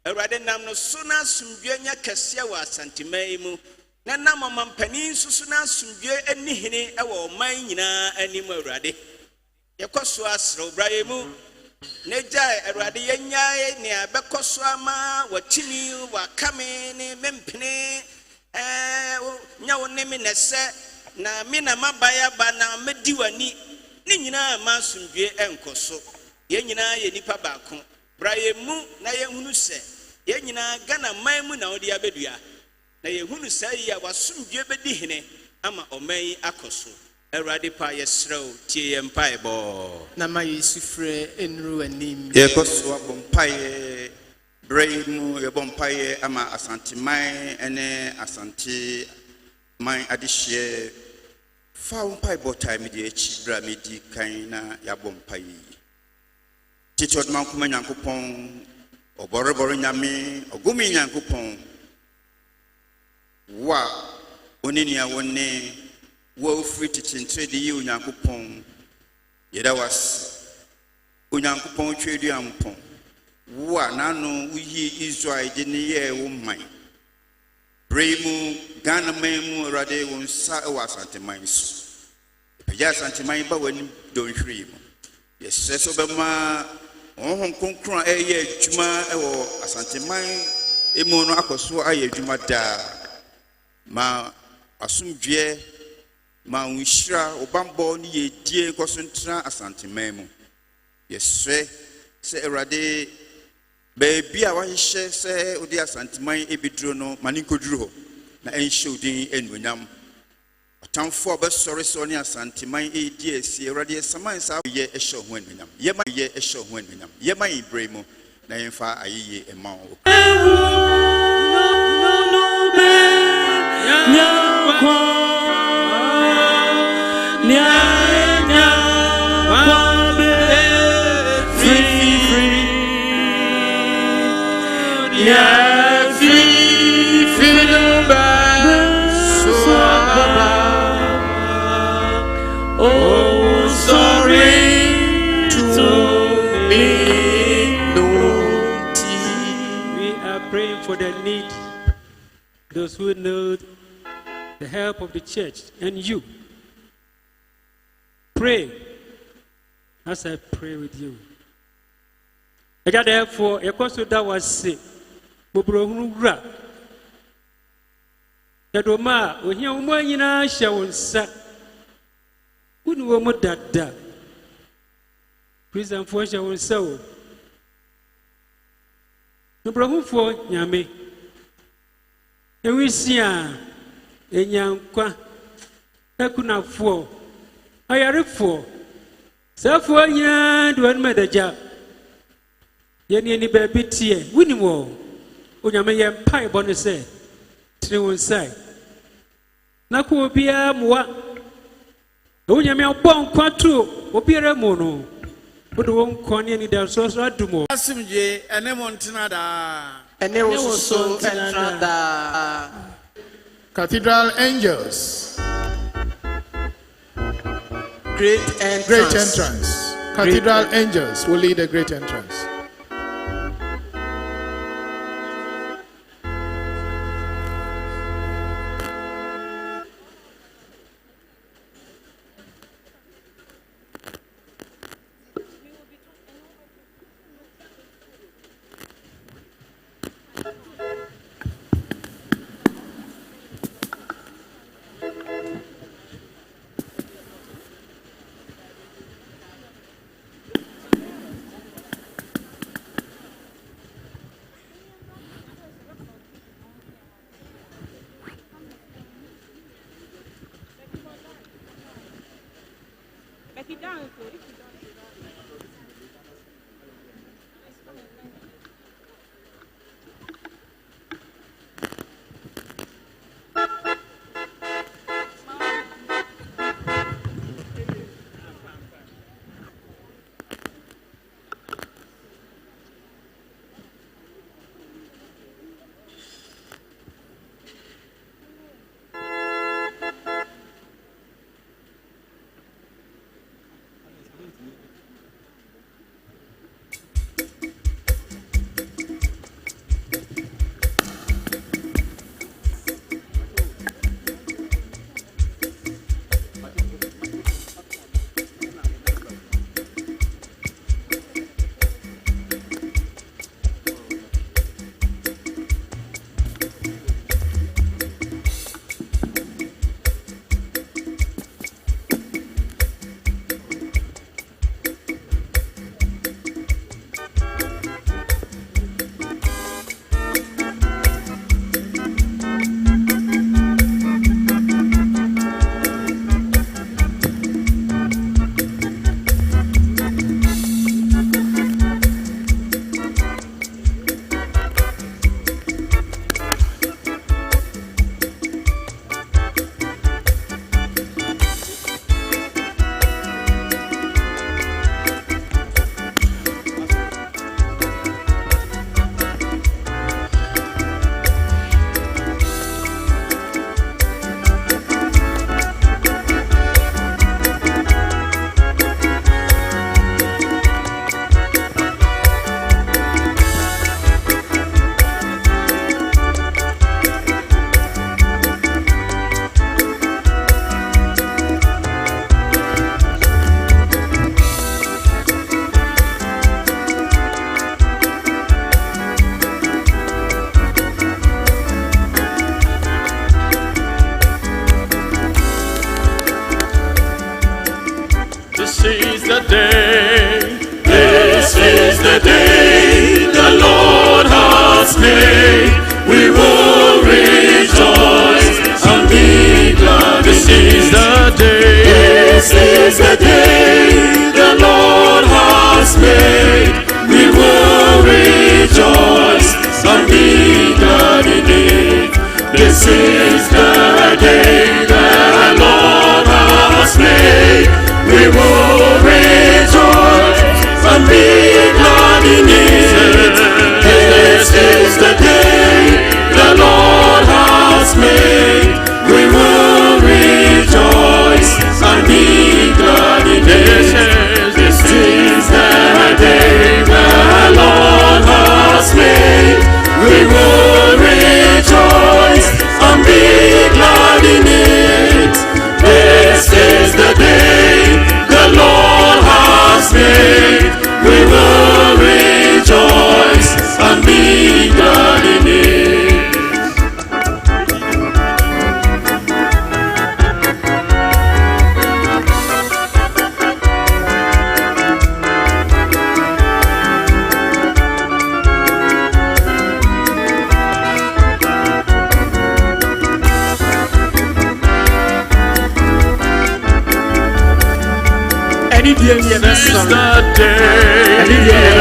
Awurade nam no so na asumdwe nya kese wa Asantehene mu na nam mampani susu na asumdwe anihene e wo man nyina anim Awurade yekoso asro braye mu ne jai Awurade yenyae ne abekoso ama watimi wakame ne mempene nya woni me nese na me na mabaya ba na mediwani ni nyina ma sundwe enkoso ye nyina ye nipa baako braye mu na ye hunu se ye nyina Ghana man mu na odi abedua na ye hunu se ya wasundwe bedi hene ama oman akoso Awurade pa yesrew tie ye mpaebo Nama yesufre enu anim ye koso abompaye braye mu ye bompaye ama Asantehene ene Asante man adihye Found Bible time the Chibra Midi Kaina Yabompai. Teachers Mankuma Yankupon, or Borobor Yami, or Gumi Yankupon. Wa Oninia one woe free teaching trade you Yankupon. Yeda was Unyankupon trade yampon. Wa Nano, we Israel didn't hear woman. Bremu Ghana memu rade won sa e wasanteman so. Ya santeman ba wani don hwiri mu. Yes so be ma ohon konkron eye adwuma e wo asanteman emu no akoso aye adwuma da. Ma asumdwe ma nwhira obambo ne ye die koso ntra asanteman mu. Yes se erade Baby, I want to say, O dear Santimai, Ebidrono, Manikodro, na enshodi enwunyam. Otumfuo be sorry Sonia Santimai, dear, see, already some months out ye a show when we Yema ye a show when we Yema Ibremo, na yɛmfa ayɛyie ɛma wo. Oh, sorry to me, we are praying for the need, those who need the help of the church and you. Pray as I pray with you. I got therefore a question that was sick. Bobrohura. Yadoma, when you are shall set. Wouldn't we want that? Prison for shall so. No problem for Yame. And we see a young qua. I could not for. I are for. So for ya do admit the job. Yenny baby tear, winning war. Unyame yam pie bonnet say. To one side. Naku be a moi. Unyame upon quattro, or be a mono. But won't con any damn source I do more. Asimje ene montinada. And there was so another Cathedral Angels. great entrance. Great entrance. Cathedral Angels will lead a great entrance. the day. This is the day the Lord has made. We will rejoice and be glad. This is the day. This is the day the Lord has made. We will rejoice. we will rejoice and be glad in it. This is the day the Lord has made. We will rejoice and be glad in it. This is the day the Lord has made. We will rejoice and be glad in it. This is the day the Lord has made. We will rejoice and be glad in it.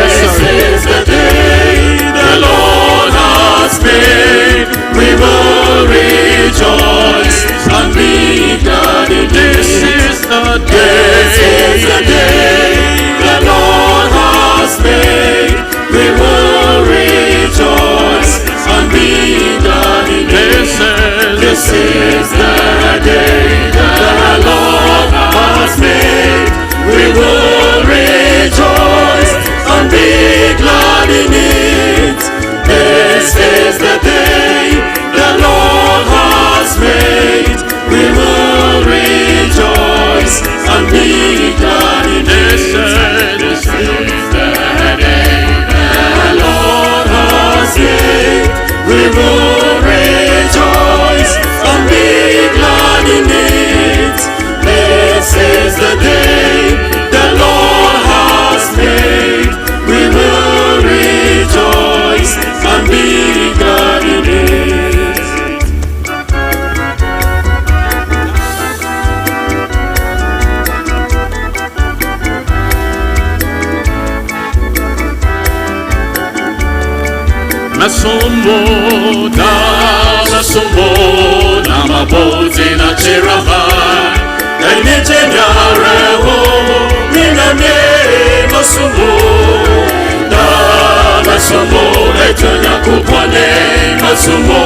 This is the day the Lord has made. We will rejoice and be glad in it. This is the day the Lord has made. We will rejoice and be glad in it. This is the day the Lord has made. We will rejoice and be glad in it. This is the day the Lord has made. We will rejoice and be glad in it. This is the day the Lord has made. We will rejoice and be glad in it. This is the day the Lord has made. We will rejoice and be glad in it. Masombo na mabozi na chirama. Enitenya rewo minamye masumo da masumo etenya kupone masumo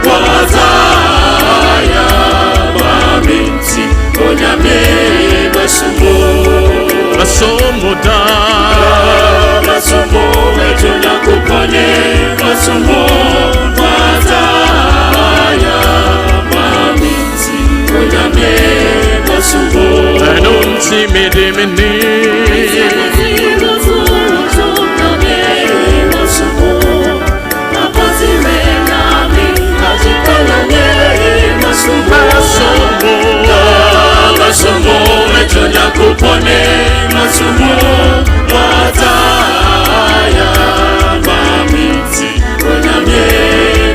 wazaya maminti onyame masumo masumo da masumo etenya kupone masumo wazaya maminti onyame Anunci medemene Masumo mejonya kupone masumo wataya mamiti onyamye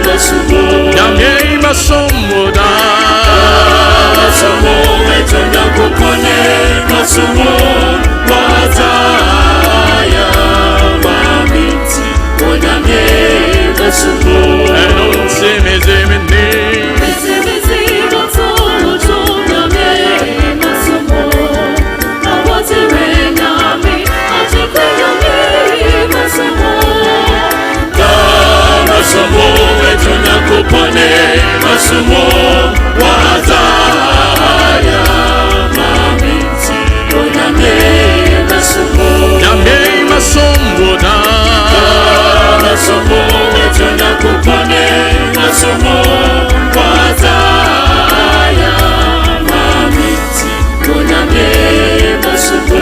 masumo nyamye masumo da masumo mejonya kupone masumo wataya mamiti onyamye masumo enonse mezemene Masumo mejonya kupone masumo wataya mamiti onyamye masumo nyamye masumo da masumo mejonya kupone masumo wataya mamiti onyamye masumo. Oh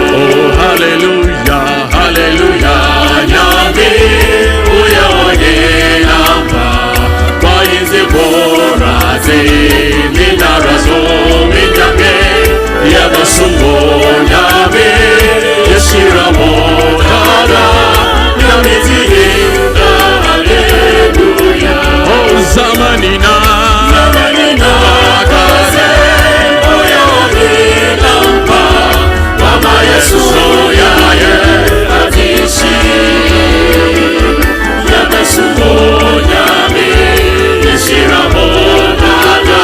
hallelujah hallelujah nyamye uya oye namba kwa inze boraze minarazo minyame ya masumo nyame yeshira modara nyame tihinda hallelujah oh zamanina kaze uya oye namba mama yesu yaye adishi Masumo nyame yeshira modara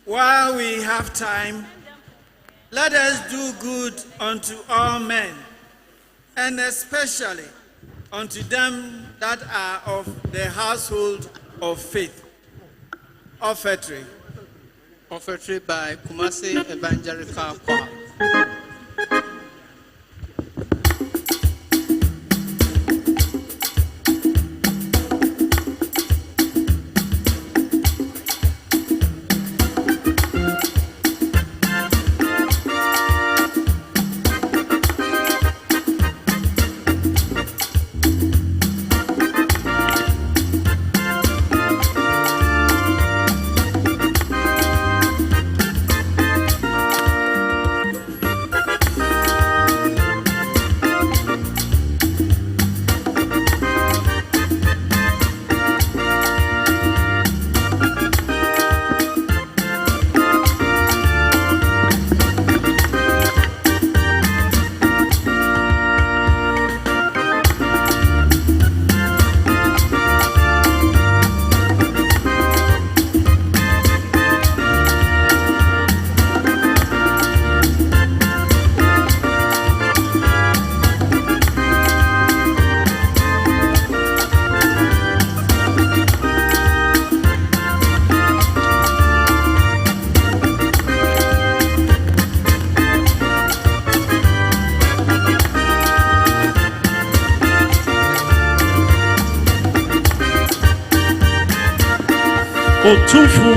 While we have time, let us do good unto all men, and especially unto them that are of the household of faith. Offertory. Offertory by Kumasi Evangelical Choir. Otumfuo,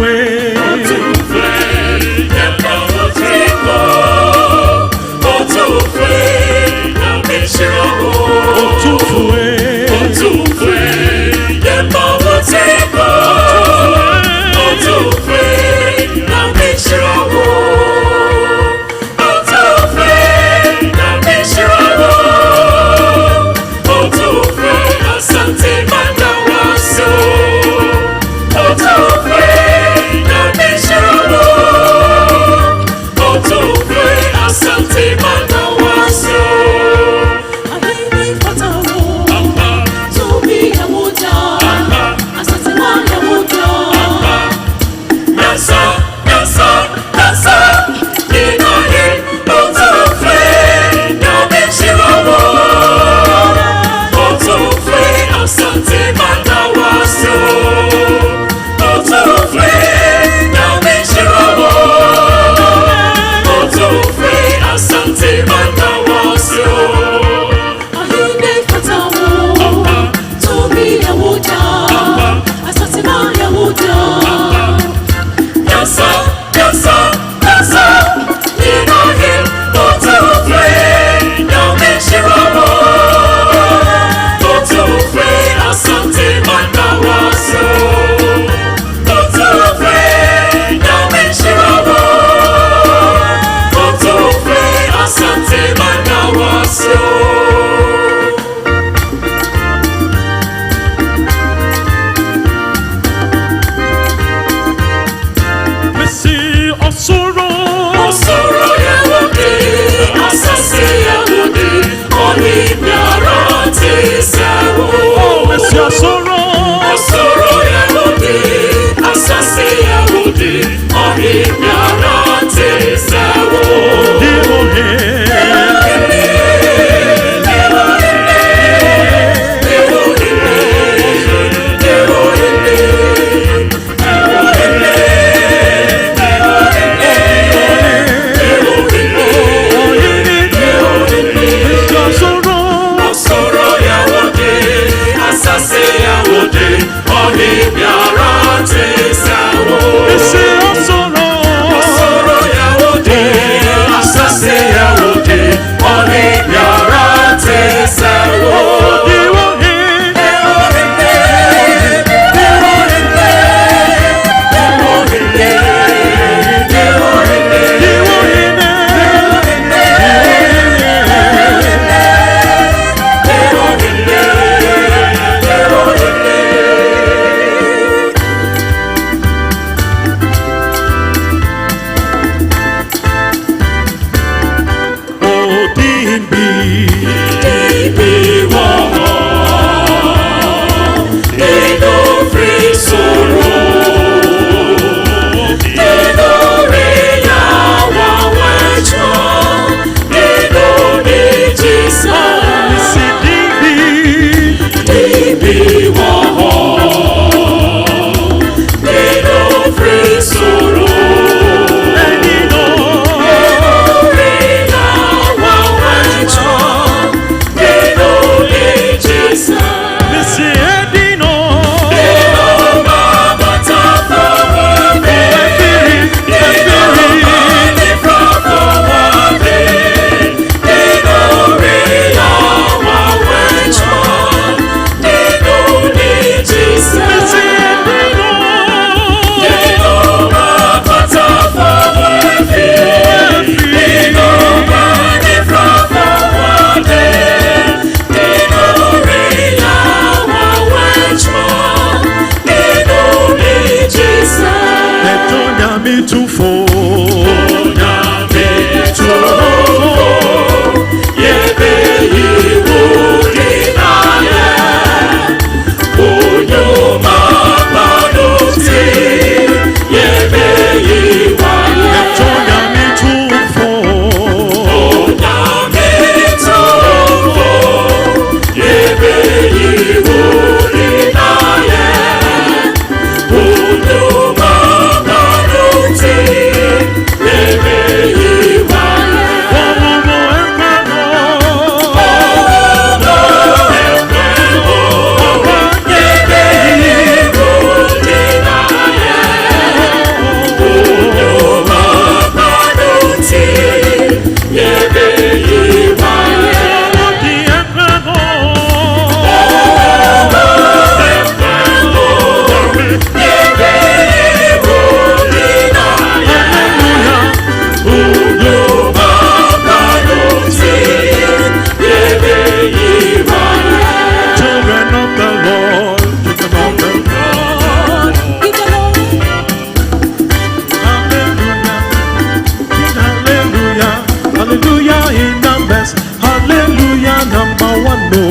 one, no.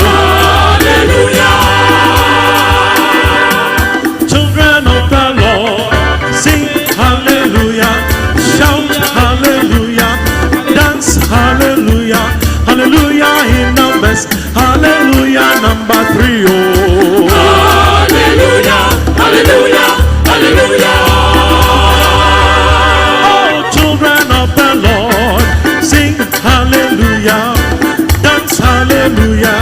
Hallelujah. Children of the Lord, sing hallelujah, shout hallelujah, dance hallelujah, hallelujah in numbers, hallelujah number 3, oh. Hallelujah, hallelujah, hallelujah. Oh, children of the Lord, sing hallelujah, dance hallelujah,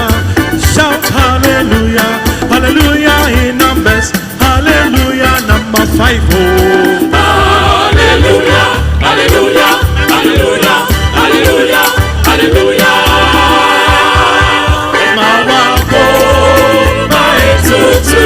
shout hallelujah, hallelujah in numbers, hallelujah number 5, oh. Hallelujah, hallelujah, hallelujah, hallelujah, hallelujah. Mawako, My Tutu,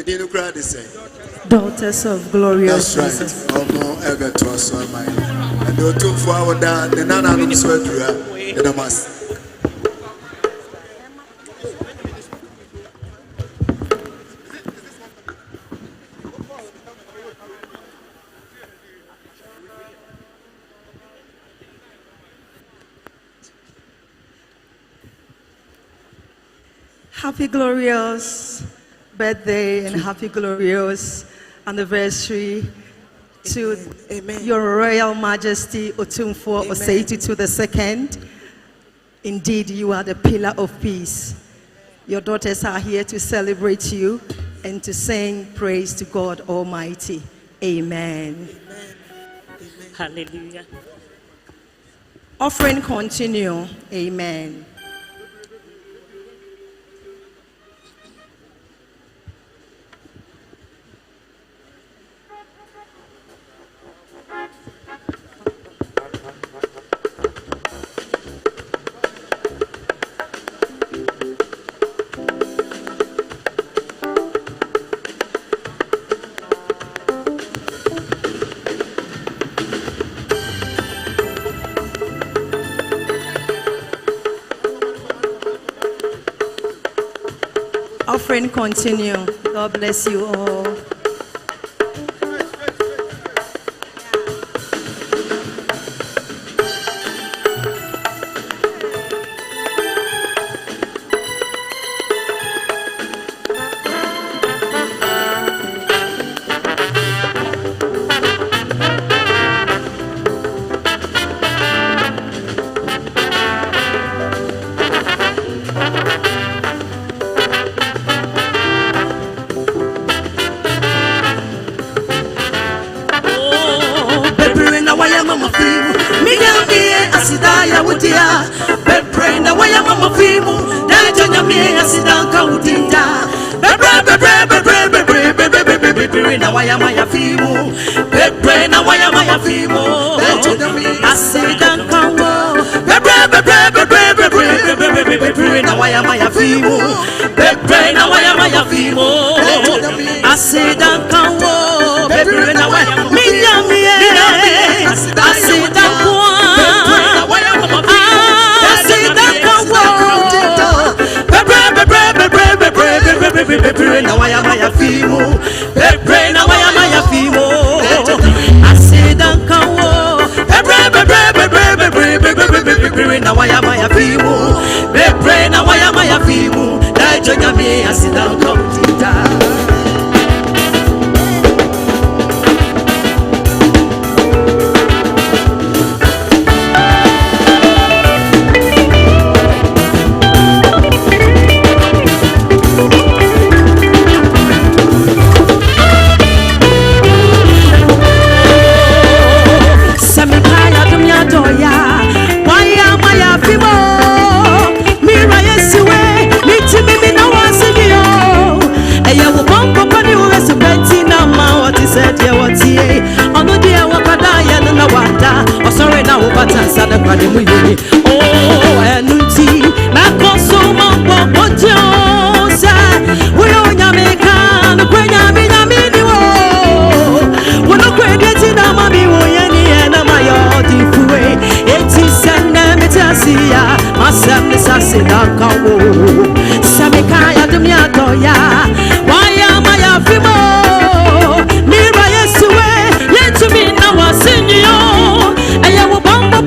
We didn't cry the same. Daughters of glorious That's Jesus. right. Oh, ever to us, my. And the Otumfuo down the Nana no sweater. The mass. Happy glorious birthday and happy glorious anniversary to Your Royal Majesty Otumfuo Osei Tutu II. Indeed, you are the pillar of peace. Your daughters are here to celebrate you and to sing praise to God Almighty. Amen. Hallelujah. Offering continue. Amen. Offering continue. God bless you all.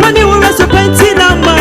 Pani ura so pentina ma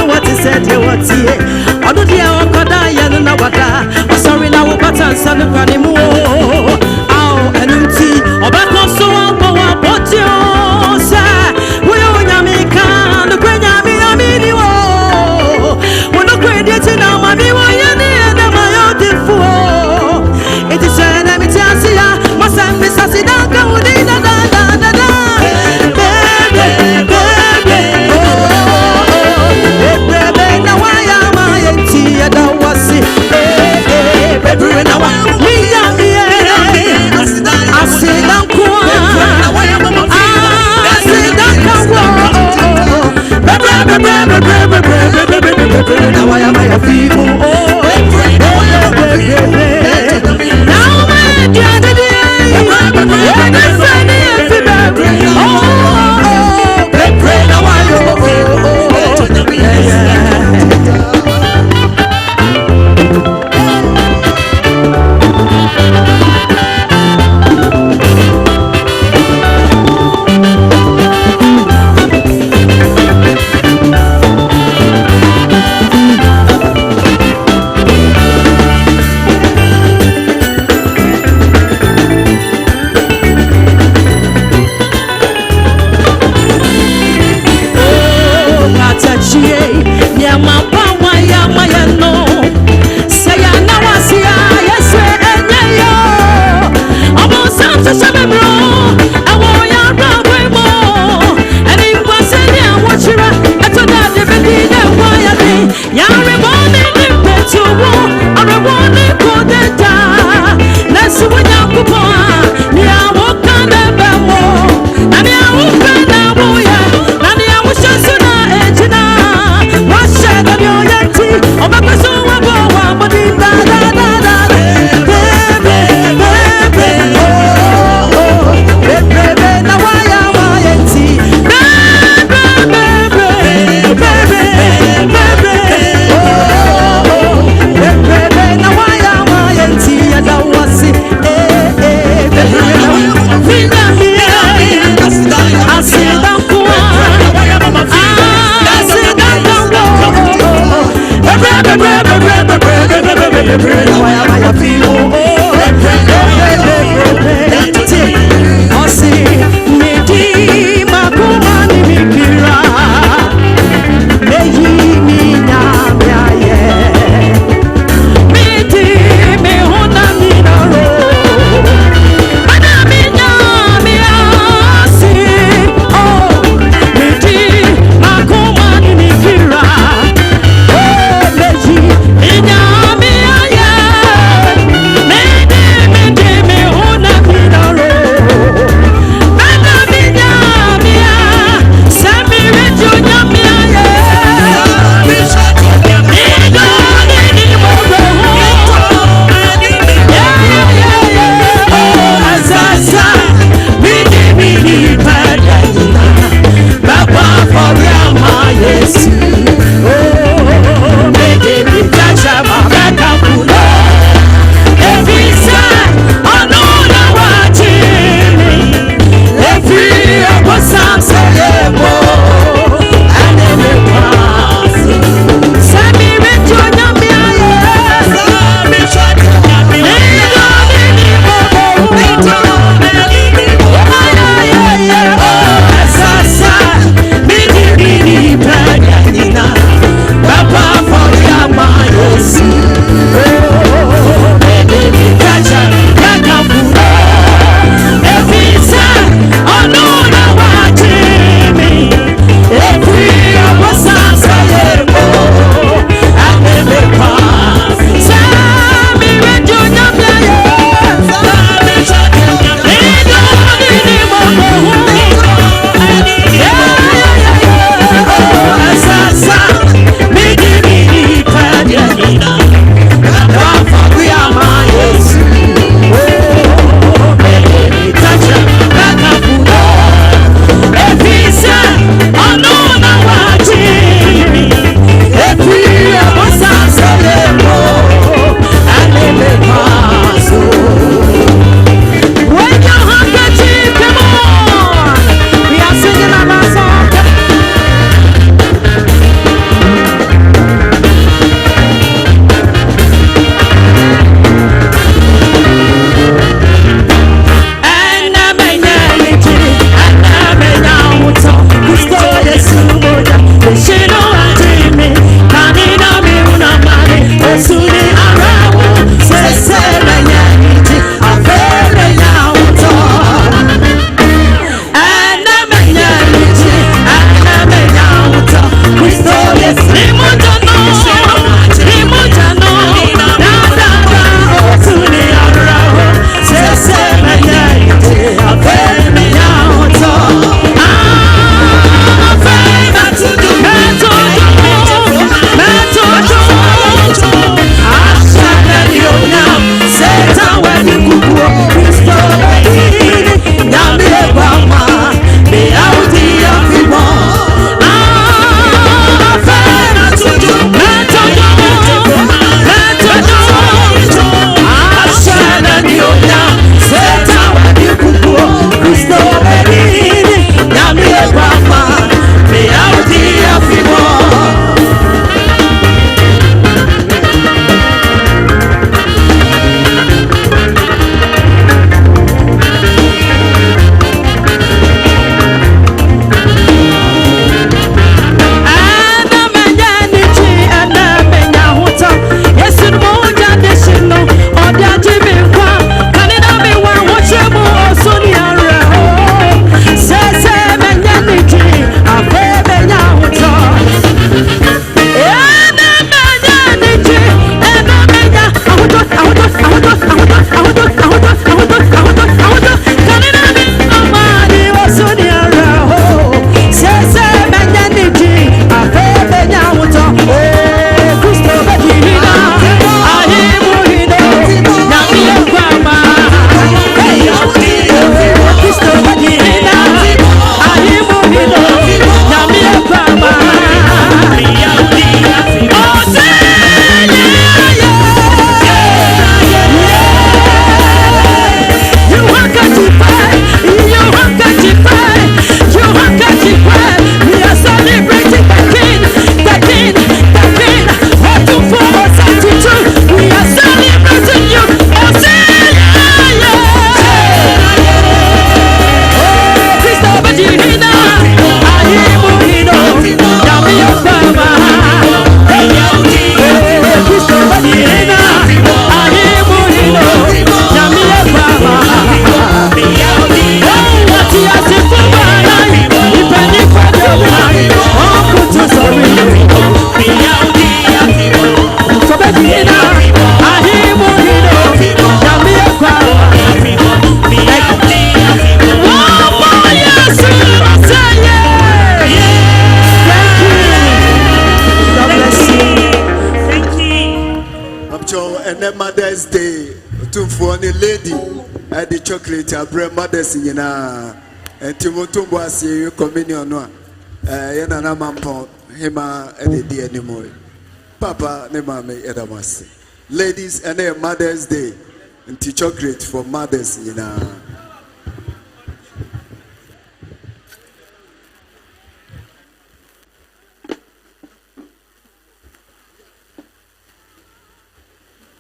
Mother's Day. Otumfuo ni lady. The chocolate abre mothers nyina. Timotumbo asi communion no. Yana na mampo hima di anymore. Papa ne mame edamasi. Ladies and Mother's Day. Nti chocolate for mothers nyina.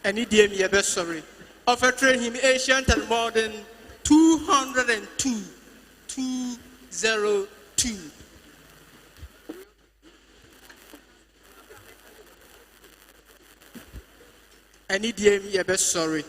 And he gave me a best sorry. Offering him ancient and modern 202. 202. And he gave me a best sorry.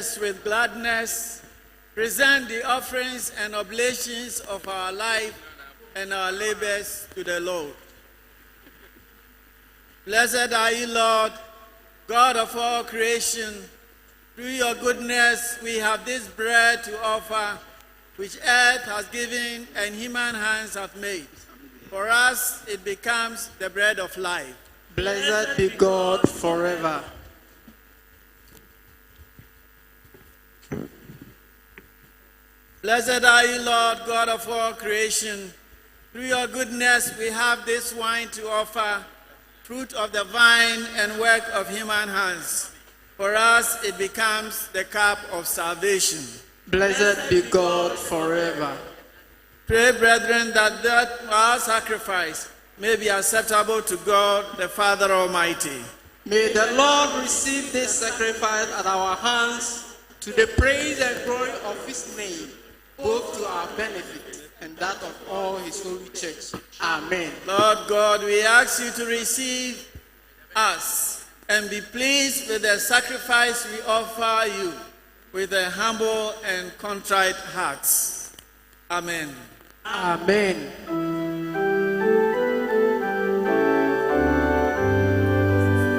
us with gladness present the offerings and oblations of our life and our labors to the Lord. Blessed are you, Lord, God of all creation. Through your goodness, we have this bread to offer, which earth has given and human hands have made. For us, it becomes the bread of life. Blessed be God forever. Blessed are you, Lord, God of all creation. Through your goodness, we have this wine to offer, fruit of the vine and work of human hands. For us, it becomes the cup of salvation. Blessed be God forever. Pray, brethren, that our sacrifice may be acceptable to God, the Father Almighty. May the Lord receive this sacrifice at our hands to the praise and glory of his name, both to our benefit and that of all his holy church. Amen. Lord God, we ask you to receive us and be pleased with the sacrifice we offer you with a humble and contrite hearts. Amen. Amen.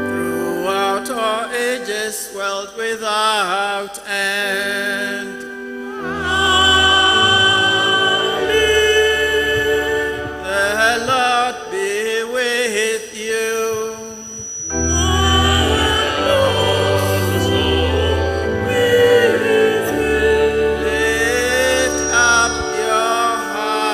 Throughout all ages, world without end. The Lord be with you. Lift up your hearts.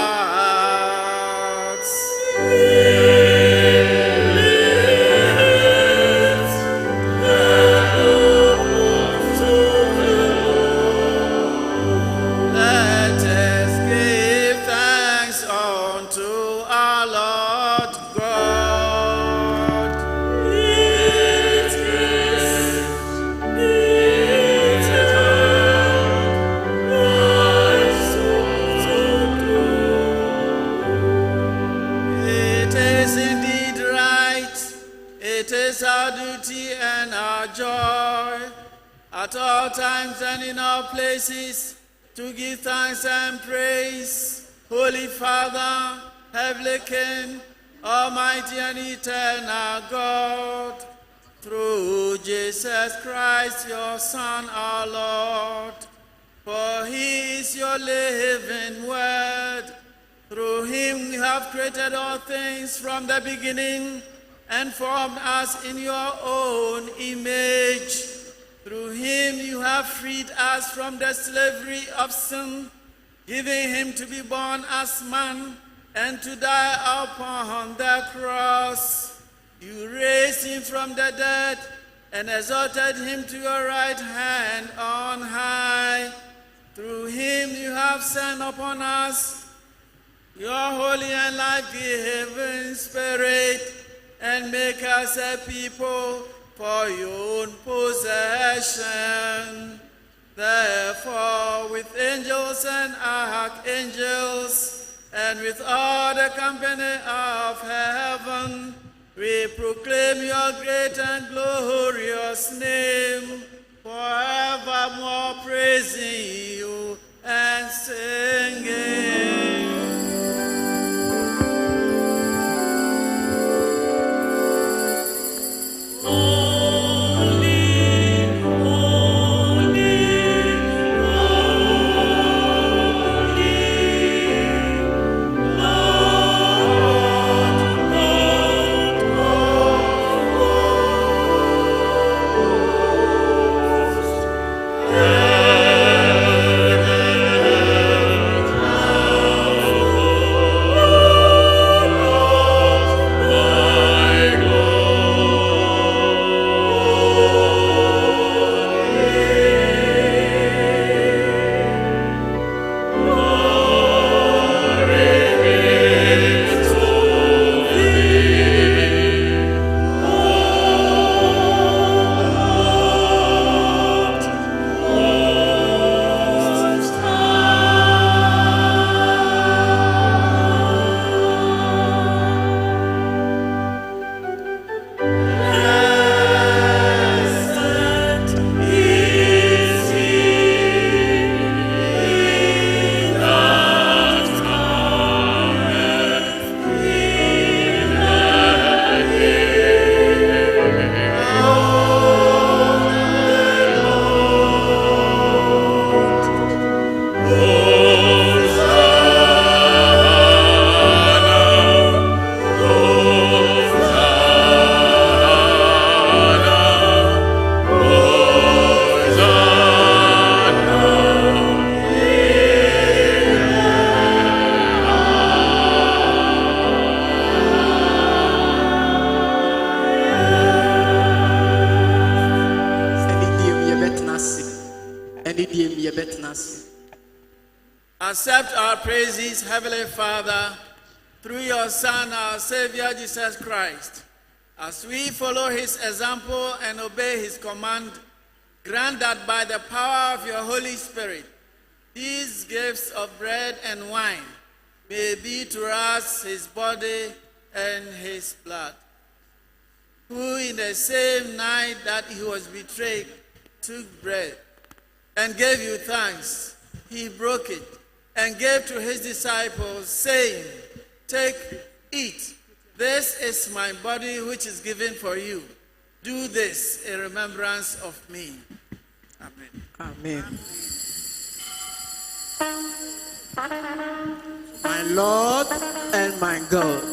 Let us give thanks unto our Lord God. It is indeed right, it is our duty and our joy, at all times and in all places, to give thanks and praise, Holy Father, Heavenly King, Almighty and eternal God, through Jesus Christ, your Son, our Lord. For he is your living word. Through him you have created all things from the beginning and formed us in your own image. Through him you have freed us from the slavery of sin, giving him to be born as man and to die upon the cross. You raised him from the dead and exalted him to your right hand on high. Through him you have sent upon us your holy and life-giving Spirit, and make us a people for your own possession. Therefore, with angels and archangels, and with all the company of heaven, we proclaim your great and glorious name, forevermore praising you and singing. Amen. Accept our praises, Heavenly Father, through your Son, our Savior, Jesus Christ. As we follow his example and obey his command, grant that by the power of your Holy Spirit, these gifts of bread and wine may be to us his body and his blood, who in the same night that he was betrayed took bread and gave you thanks. He broke it and gave to his disciples, saying, "Take, eat. This is my body which is given for you. Do this in remembrance of me." Amen. Amen. My Lord and my God.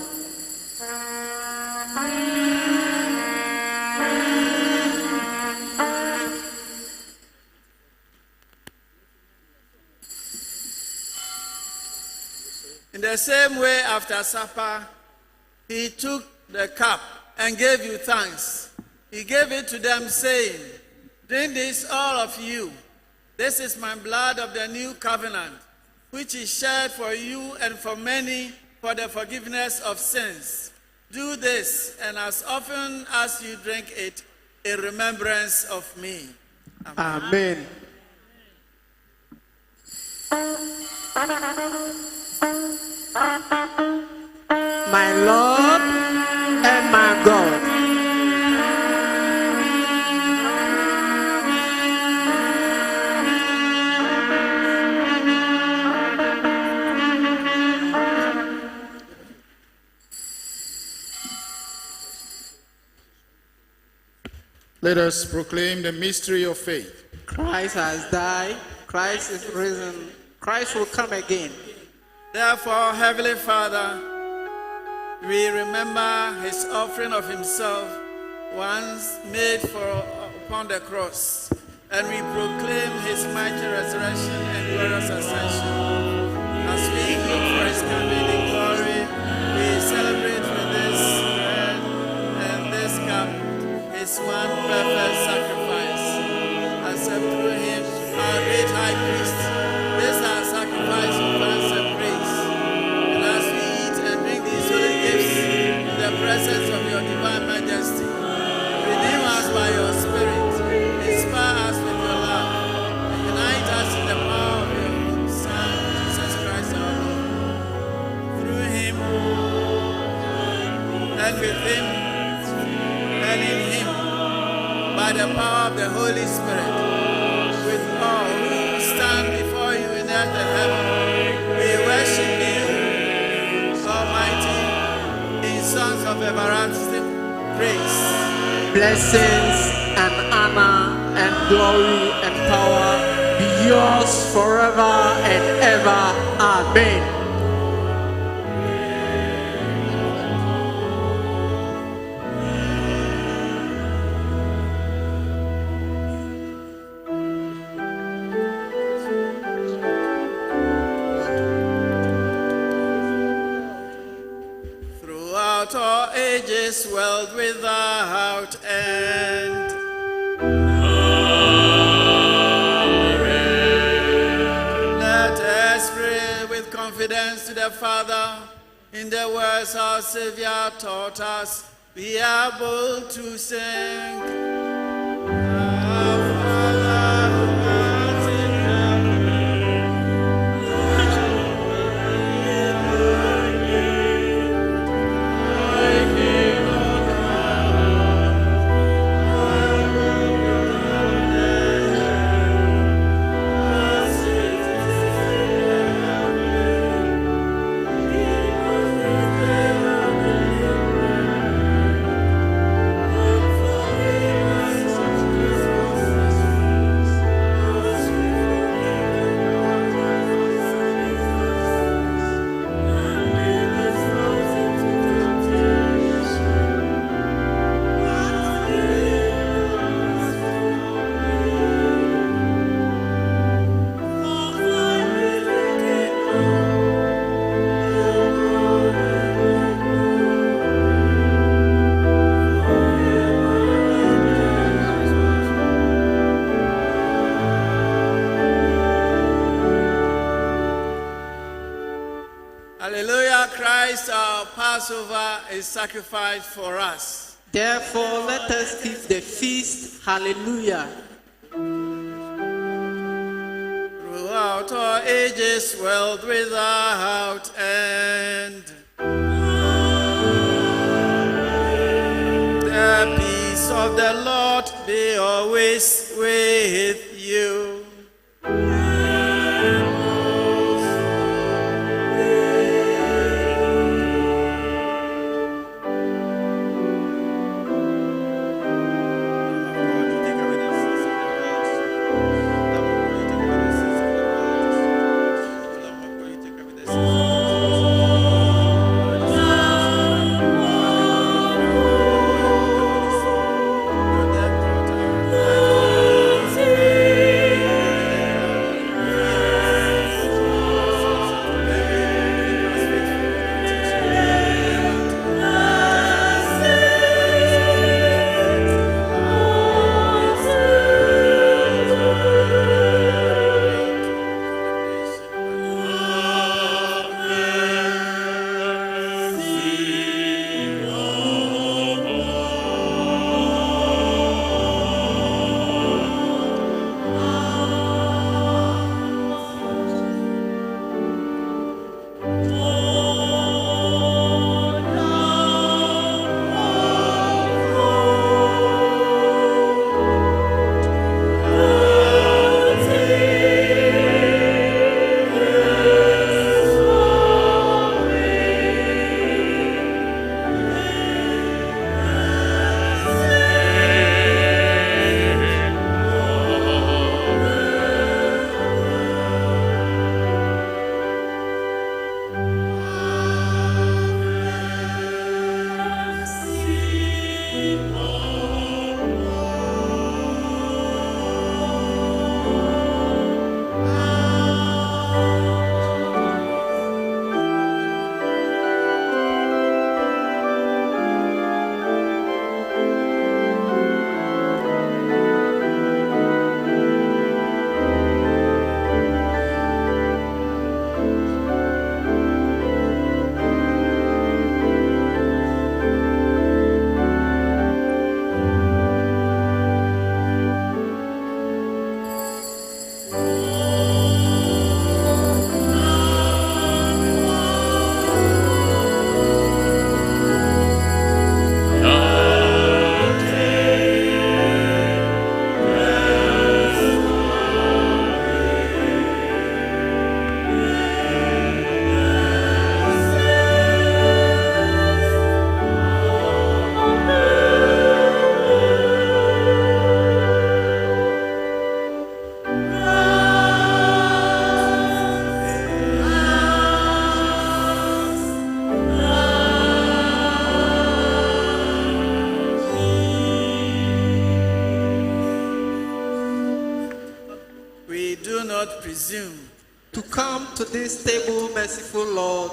In the same way, after supper, he took the cup and gave you thanks. He gave it to them, saying, "Drink this, all of you. This is my blood of the new covenant, which is shed for you and for many for the forgiveness of sins. Do this, and as often as you drink it, in remembrance of me." Amen. My Lord and my God. Let us proclaim the mystery of faith. Christ has died. Christ is risen. Christ will come again. Therefore, Heavenly Father, we remember his offering of himself once made upon the cross, and we proclaim his mighty resurrection and glorious ascension. As we look for his coming in glory, we celebrate with this bread and this cup his one perfect sacrifice. Accept through him, our great high priest, this our sacrifice of thanks and praise. And as we eat and drink these holy gifts in the presence of your divine majesty, redeem us by your spirit, inspire us with your love, and unite us in the power of your Son, Jesus Christ our Lord. Through him, and with him, and in him, by the power of the Holy Spirit, with all who stand before you in earth and heaven, we worship you, Almighty, in songs of everlasting praise. Blessings and honor and glory and power be yours forever and ever. Amen. Throughout all ages, world without end. Let us pray with confidence to the Father. In the words our Savior taught us, be able to sing. Our Father who art in heaven, Christ our Passover is sacrificed for us. Therefore, let us keep the feast. Hallelujah. Throughout all ages, world without end. The peace of the Lord be always with you. To come to this table, merciful Lord,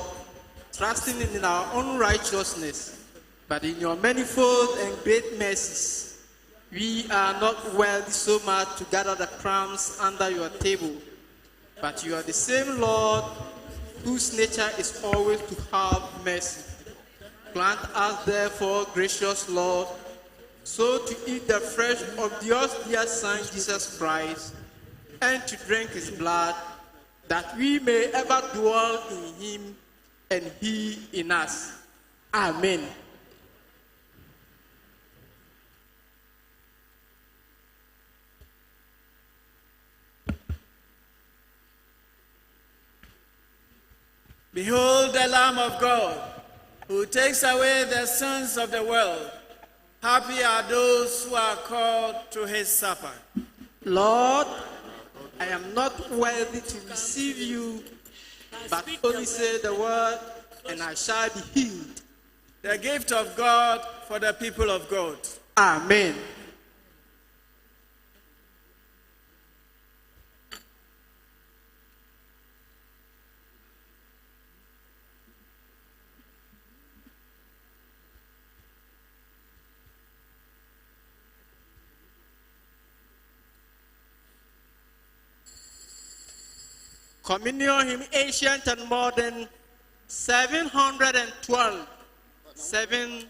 trusting in our own righteousness, but in your manifold and great mercies, we are not worthy so much to gather the crumbs under your table. But you are the same Lord, whose nature is always to have mercy. Grant us, therefore, gracious Lord, so to eat the flesh of your dear Son, Jesus Christ, and to drink his blood, that we may ever dwell in him and he in us. Amen. Behold the Lamb of God, who takes away the sins of the world. Happy are those who are called to his supper. Lord, I am not worthy to receive you, but only say the word, and I shall be healed. The gift of God for the people of God. Amen. Communion hymn, ancient and modern, 712. 712.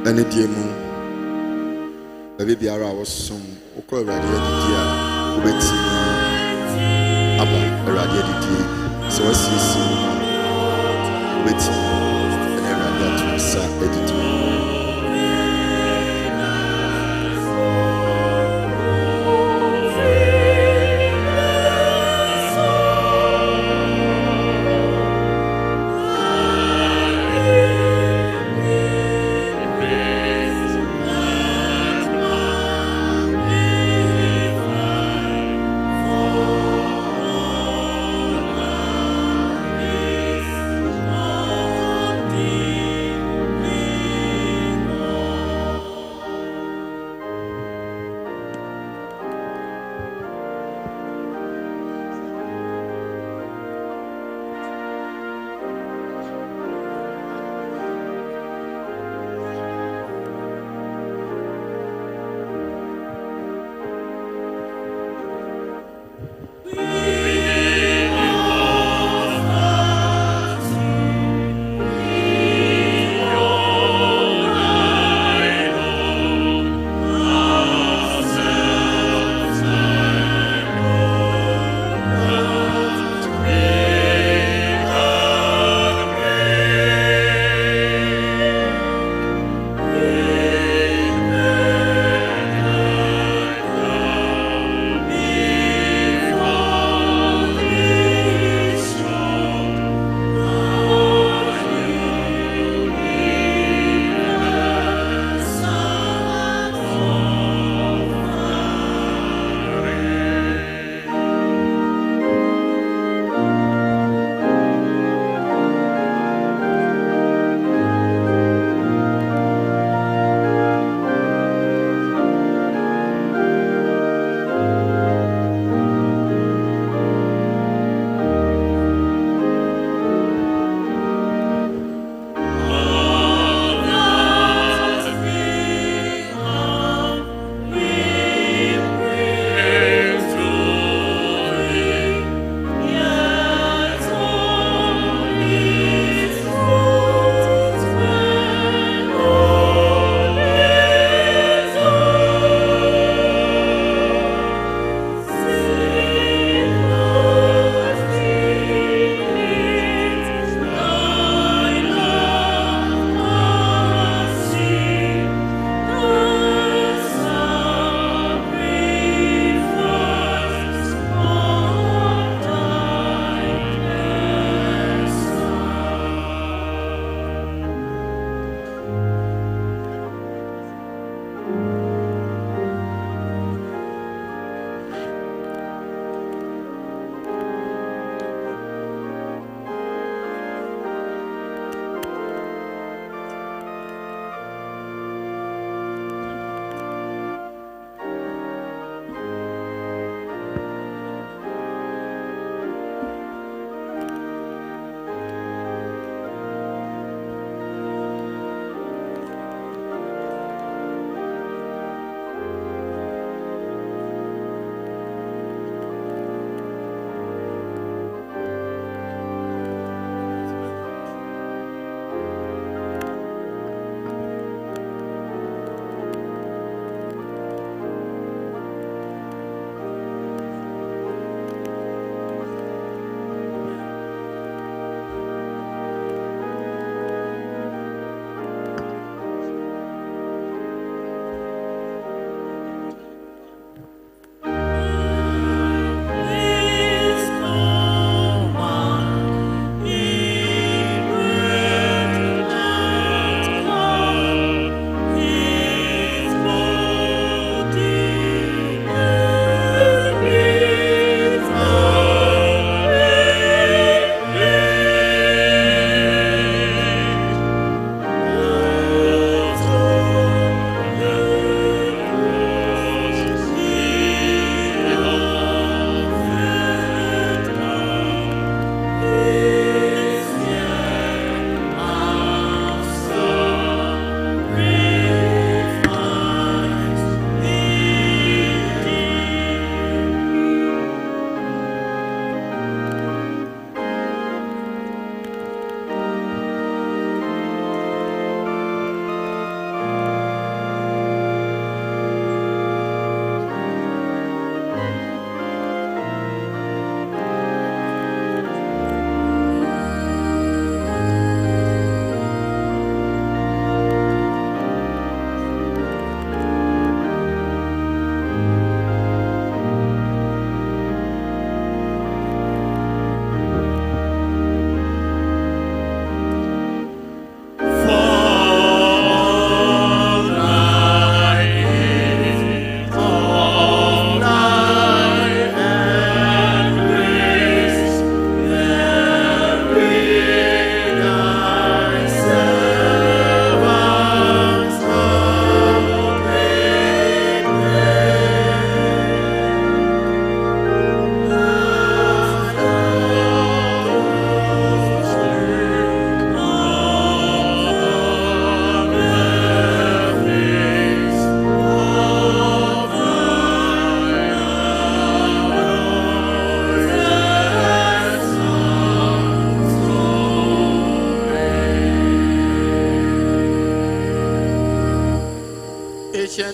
And it demo a baby ara was some okra radio dia obeti aba radio dia so asisi obeti and radio to sa edit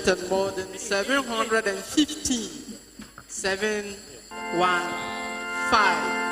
presented more than 715. 715.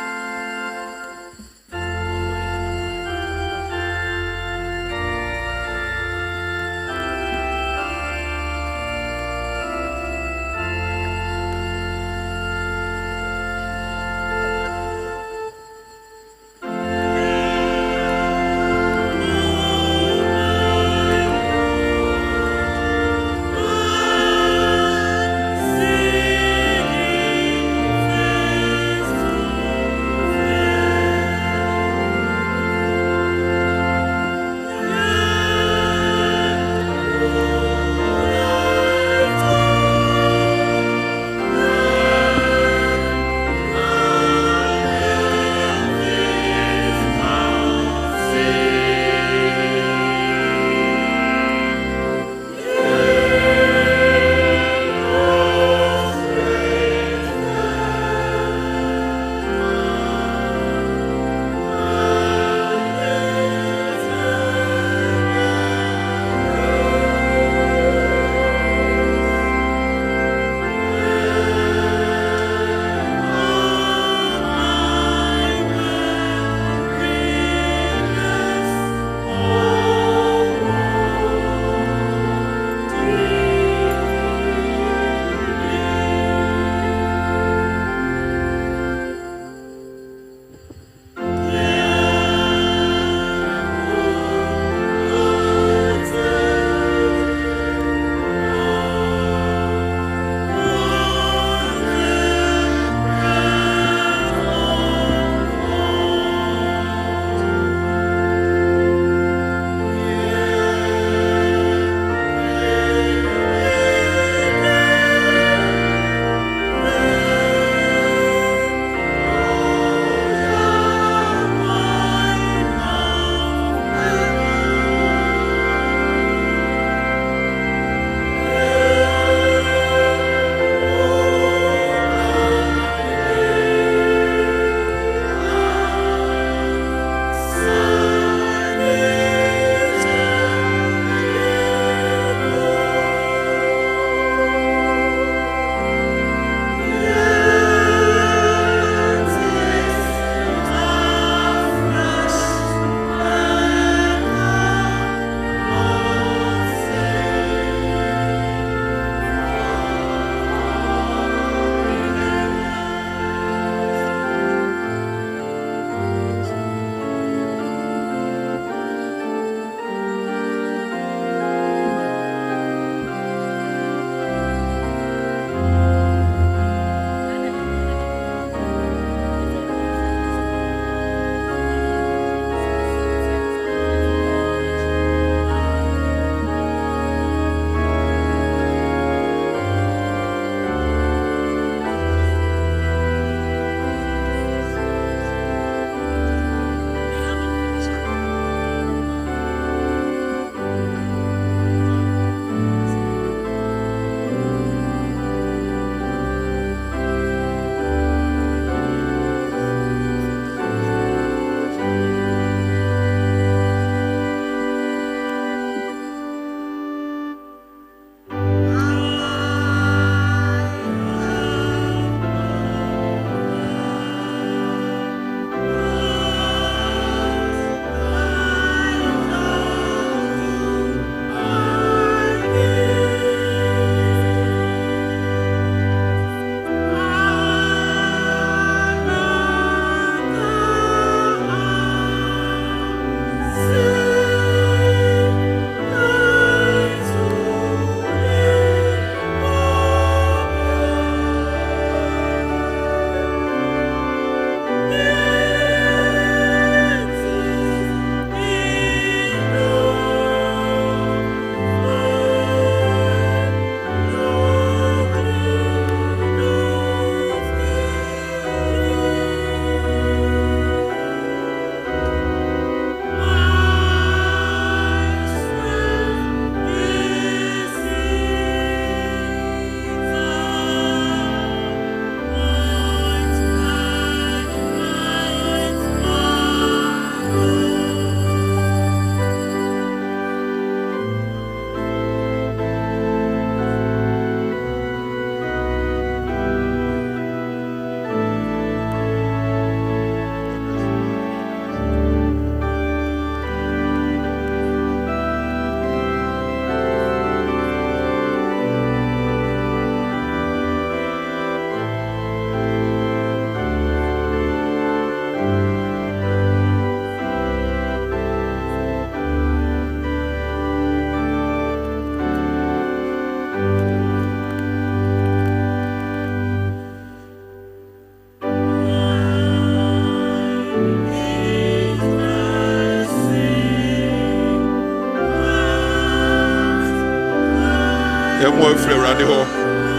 mo afiri awurade hɔ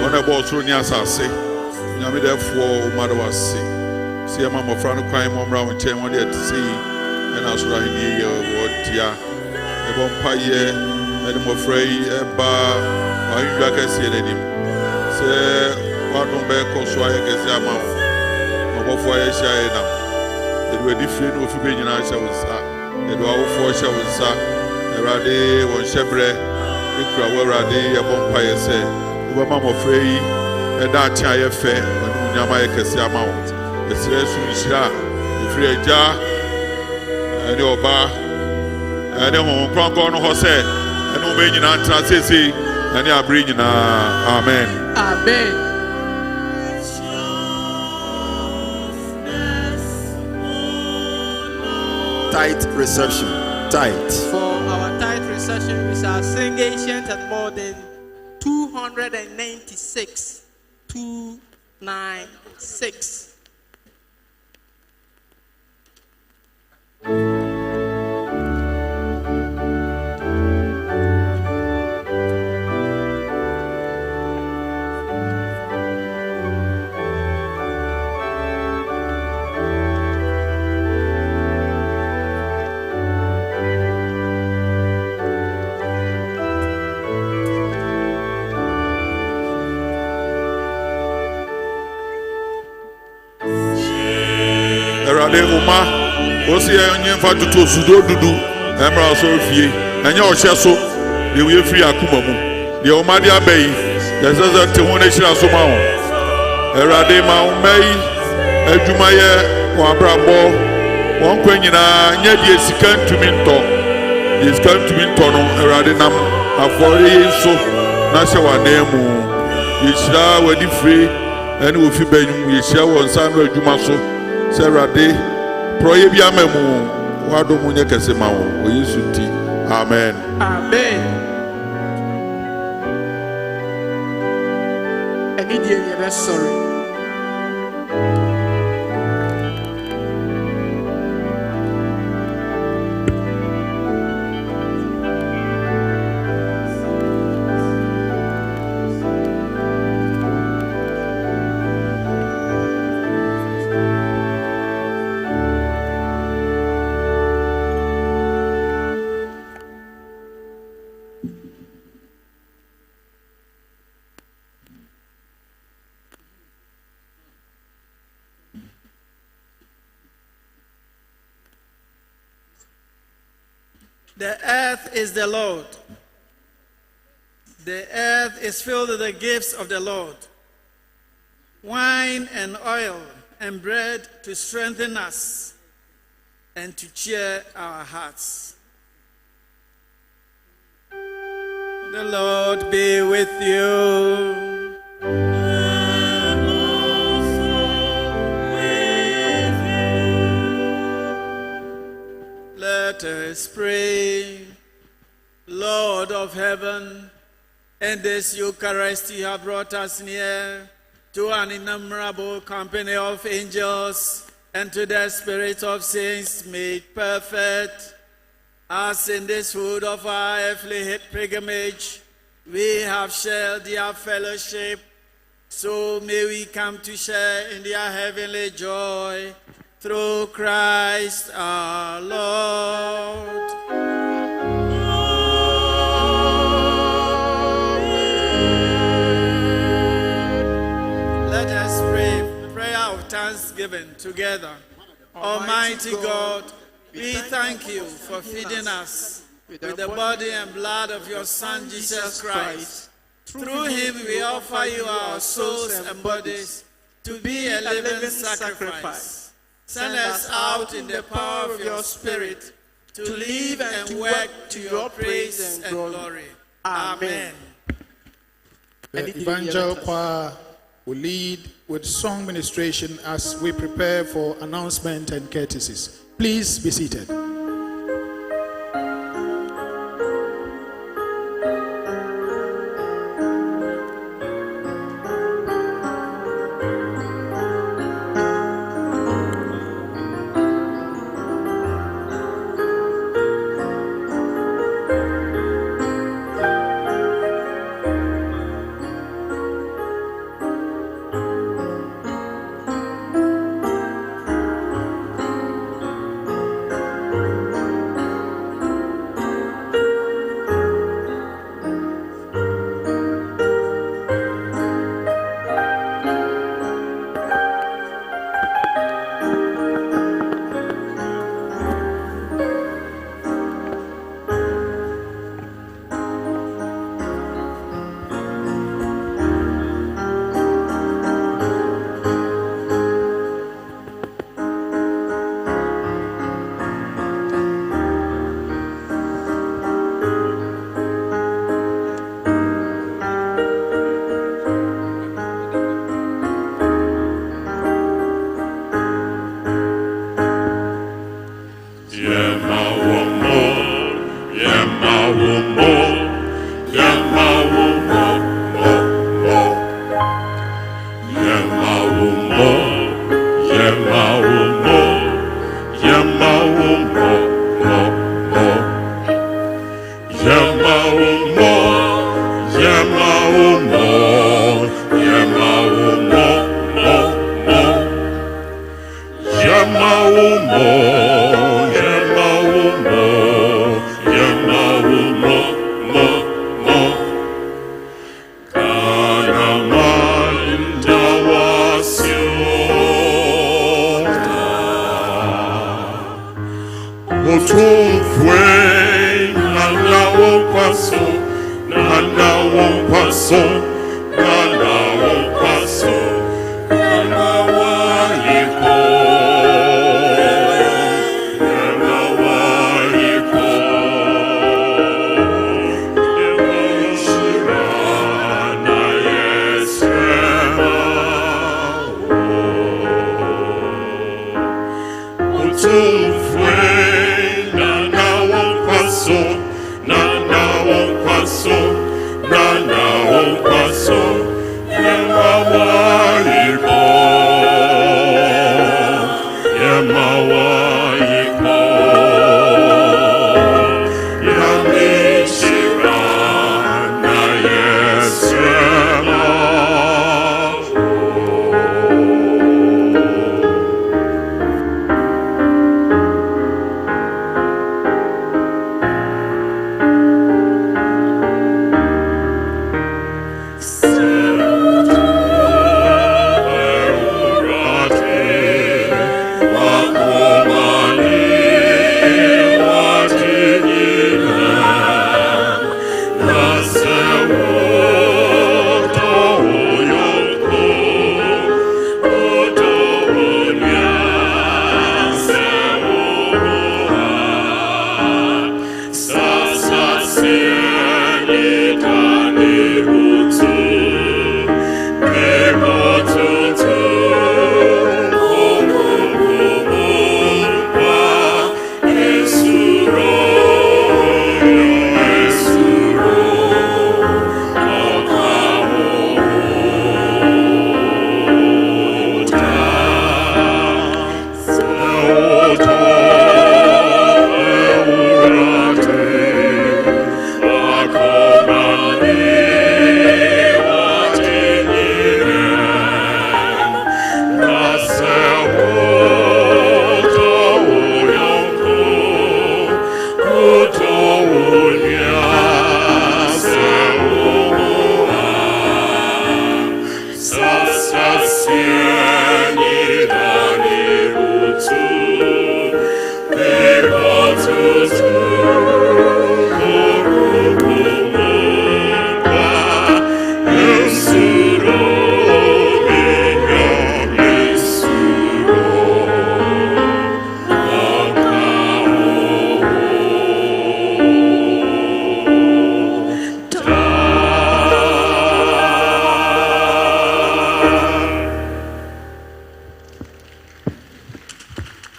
ɔna ɛbɔ ɔsoro ne asase nyame dɛfoɔ womade wase sɛ yɛma mmɔfra no kwan mmɔmmra wo nkyɛn wɔde ɛte sɛ yi ɛna asoro ahenni yɛ wɔtia ɛbɔ mpayɛ ɛde mmɔfra yi ɛba wahennwa kɛseɛ n'anim sɛ wadom bɛɛkɔ so ayɛ kɛseɛ ama wo ɔbɔfoɔ yɛhyia yɛ nam yɛde wadi fire no ofi bɛ nyinaa hyɛ wo nsa yɛde wawofoɔ hyɛ wo nsa awurade wɔn hyɛ berɛ ekura wo awurade yɛbɔ mpayɛ sɛ wobɛma mmɔfra yi ɛda akye a yɛfɛ ɔne munyam ayɛ kɛseɛ ama wo yɛsrɛ so nhyira a ɛfiri agya ɛne ɔbaa ɛne honhom kronkron no hɔ sɛ ɛne wobɛ nyinaa ntena seesei ɛne abere nyinaa amen. Amen. Tight reception. Tight. For our tight reception, we shall sing ancient and modern 296. 296. Uma Osei onye mfa tutu osudo dudu emra so fie enye ohye so de we free akuma mu de o ma de abai de zaza te ho na hira so ma ho erade ma o mai adwumaye wo abrabo won kwa nyina nya de sika ntumi nto de sika ntumi nto no erade nam afore yeso na hye wa na mu yeshira wadi free ene wo fi banyum yeshira won san no adwuma so se erade proye bi amemu wado munye kese ma wo o Yesu ti amen. Amen. Any day you are sorry. The earth is the Lord. The earth is filled with the gifts of the Lord. Wine and oil and bread to strengthen us and to cheer our hearts. The Lord be with you. Let us pray. Lord of heaven, in this Eucharist you have brought us near to an innumerable company of angels and to the spirit of saints made perfect. As in this food of our earthly pilgrimage, we have shared their fellowship, so may we come to share in their heavenly joy. Through Christ our Lord. Let us pray the prayer of thanksgiving together. Almighty God, we thank you for feeding us with the body and blood of your Son Jesus Christ. Through him we offer you our souls and bodies to be a living sacrifice. Send us out in the power of your Spirit to live and work to your praise and glory. Amen. The Evangel Choir will lead with song ministration as we prepare for announcement and courtesies. Please be seated.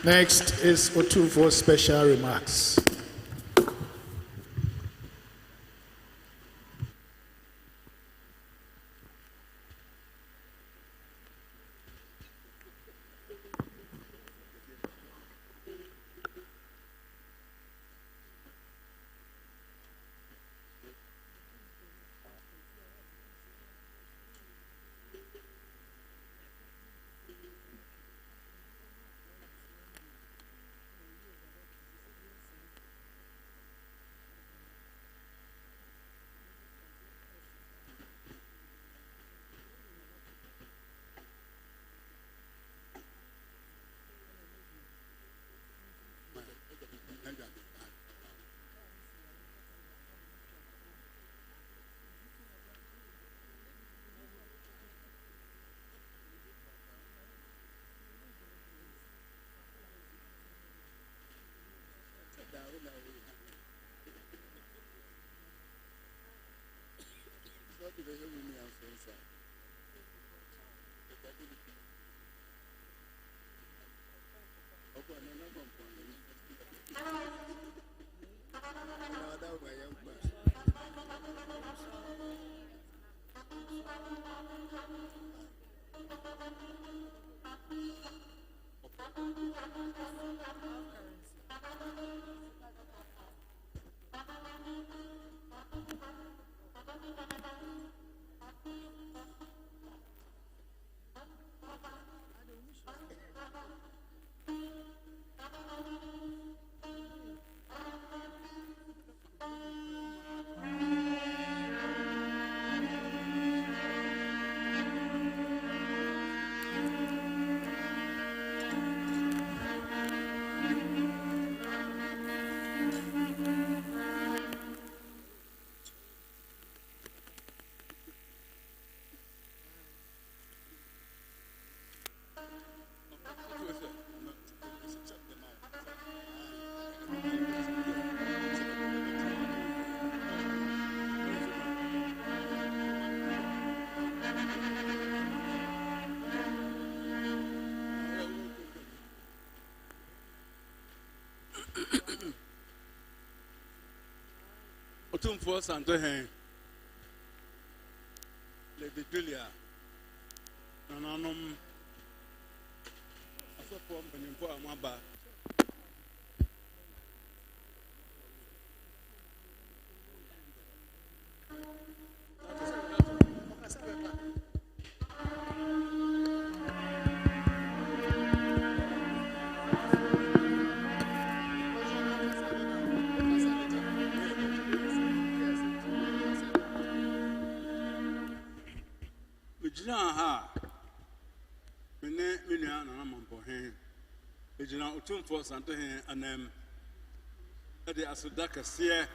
Next is Otumfuo special remarks. Otumfuo Asantehene Lady Julia Nananom Asofo Mpanimfo Amaba Ejina Otumfuo Asantehene anem ede asoda kese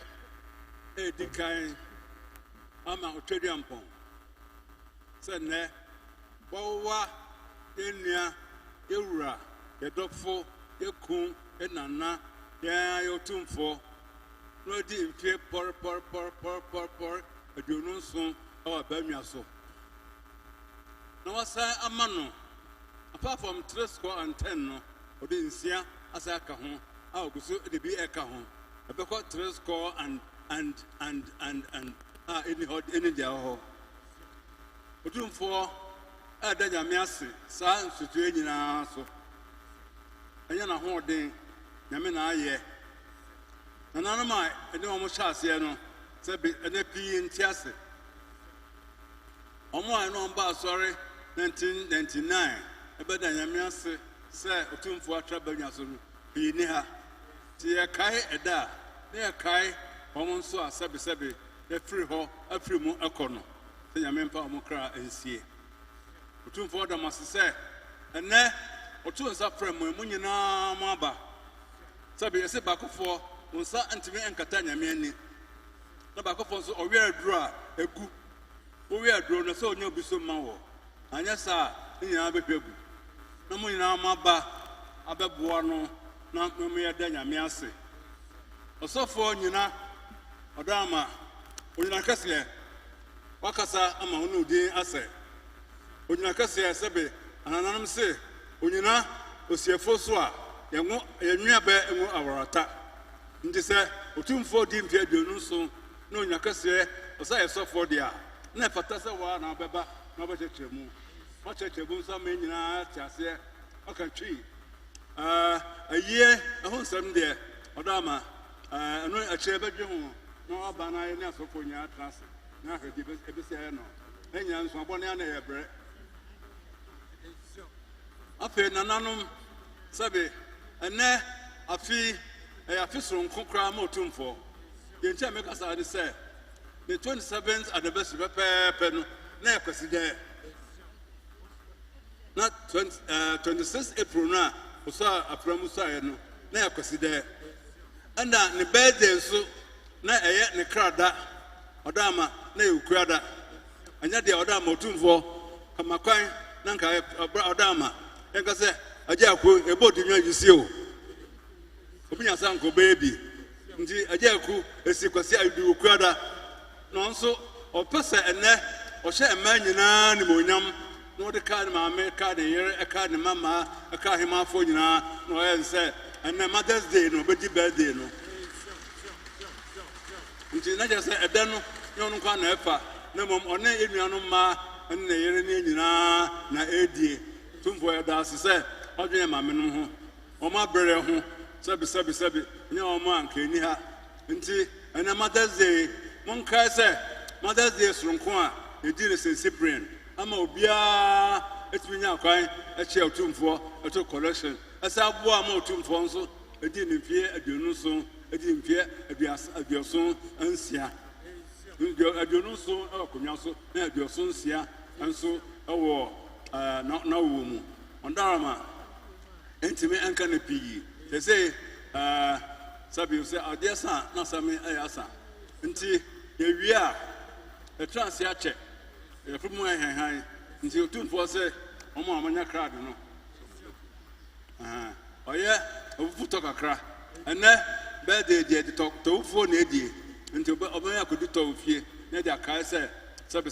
edikan ama otwediampon se ne wawa enia ewura yedofo yekun enana ya Otumfuo no di mfie por edununso awa banwaso na wasa amano apart from 310 no Odinsia as a cajon, our Gusu, the be a cajon, a beco 3 and any day. Otumfuo a Danyamiasi, San Situation so. And yana holding Yamina ye. And none of my, and no more chassiano, said be an EP in Tiasi. On one number, sorry, 1999, about Danyamiasi. Sir, Otumfuo Trabanyaso, be near Tia Kai Eda, near Kai, almost so a sabi, the free hall, a free moon econo, the Yamempa Mokra and see. Otumfuo da must say, and there, Otum's up from Munina Maba. Sabi, a back for Unsa Antime and Catania Meni. The back of us, or we are draw, a good, we are drawn, so no be so maw. And yes, sir, in your baby. No more in our maba, Ababuano, not no mere Danyamiasi. Also for Nina, Odama, Unakasia, Wakasa, Amanu de Ase. Unakasia Sebe, and Anam say, Unina, Osiafoswa, Yamiabe, and our attack. In this, Otumfuo Dimpia Dunuso, no Nakasia, Osei so for dia. Never Tassa one, Ababa, Nobody Chemu. Much a bunsa menina, Tassia, a country. A year, a whole 7 day, Odama, a chair, no Abana, and Soponia class, not a Ebisiano, and young Swaboniana bread. Up in Nanum, Sabi, and there a fee, a official Kokra Otumfuo. The Chamacas are the same. The 27th are the best repair pen, never consider. Not 26 April now, who saw a promusa, never consider. And the birthday so, not a yet ne crada, Odama, ne Ukrada, and yet the Odama Otumfuo, Kamakai, Nanka, Odama, and I say, a jacu, a boat in your seal. Open uncle baby, a jacu, a sequence, I do Ukrada, no so, or person and there, or share a man in animal. No, the card, mamma, card, a card, mamma, a card, him for you now, no, and say, and the Mother's Day, no, but your birthday, no. Until I just say, I don't know, no one ever, no more, or no ma, and the Yerina, na AD, Tumfuo das, say, or dear mamma, or my brother, who, Sabi, no man, can you have, until, and a Mother's Day, one car say, Mother's Day is from Kwa, you did say Cyprian. I'm a beer, it's been now crying a chair Otumfuo, a took collection. As I bore more Otumfuo, a didn't fear a Dunuso, a didn't fear a your son and Sia. A Dunuso, a Comyaso, and your son Sia, and so a war, not no woman. On Darama, intimate and canopy. They say, Sabi, say, our dear son, not some Ayasa. Until we are a transia check. From my hand, until Otumfuo say, "Oh, Mamma, crowd, no." Oh, yeah, a foot of a crack. And then, bad day, the talk to 4 Nady until Obama could do to fear. Nadia Kai said, Sabi,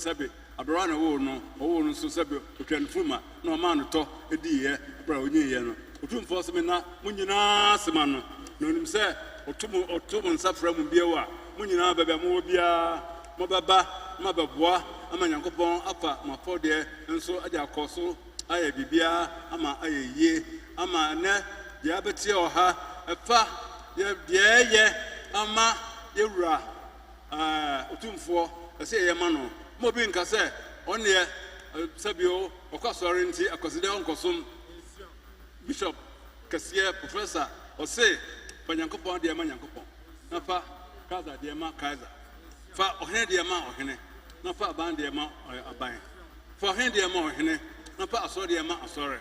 a brana wool, no, so Sabi, who can fuma, no man to talk a dear, bro, Niano. Otumfuo me now, Munina, Samano, no, him say, or 2 months up from Biawa, munyina baba mo bia mo baba mababua ama Nyankopɔn afa mafɔde nso ade akɔso ayɛ bibia ama ayɛ ama ne dia betie ɔha ɛfa ye ama yewura Otumfuo ɛsɛ yɛ ma no mo bi nka sɛ ɔne sabio ɔkɔsɔre nti akɔside ɔnkɔsom Bishop Kasiɛ Professor Osei fa Nyankopɔn de ma Nyankopɔn na fa kaza de ma kaza fa ɔhene de ma ɔhene na fa aban de ma aban fa ɔhene de ma ɔhene na fa asɔre de ma asɔre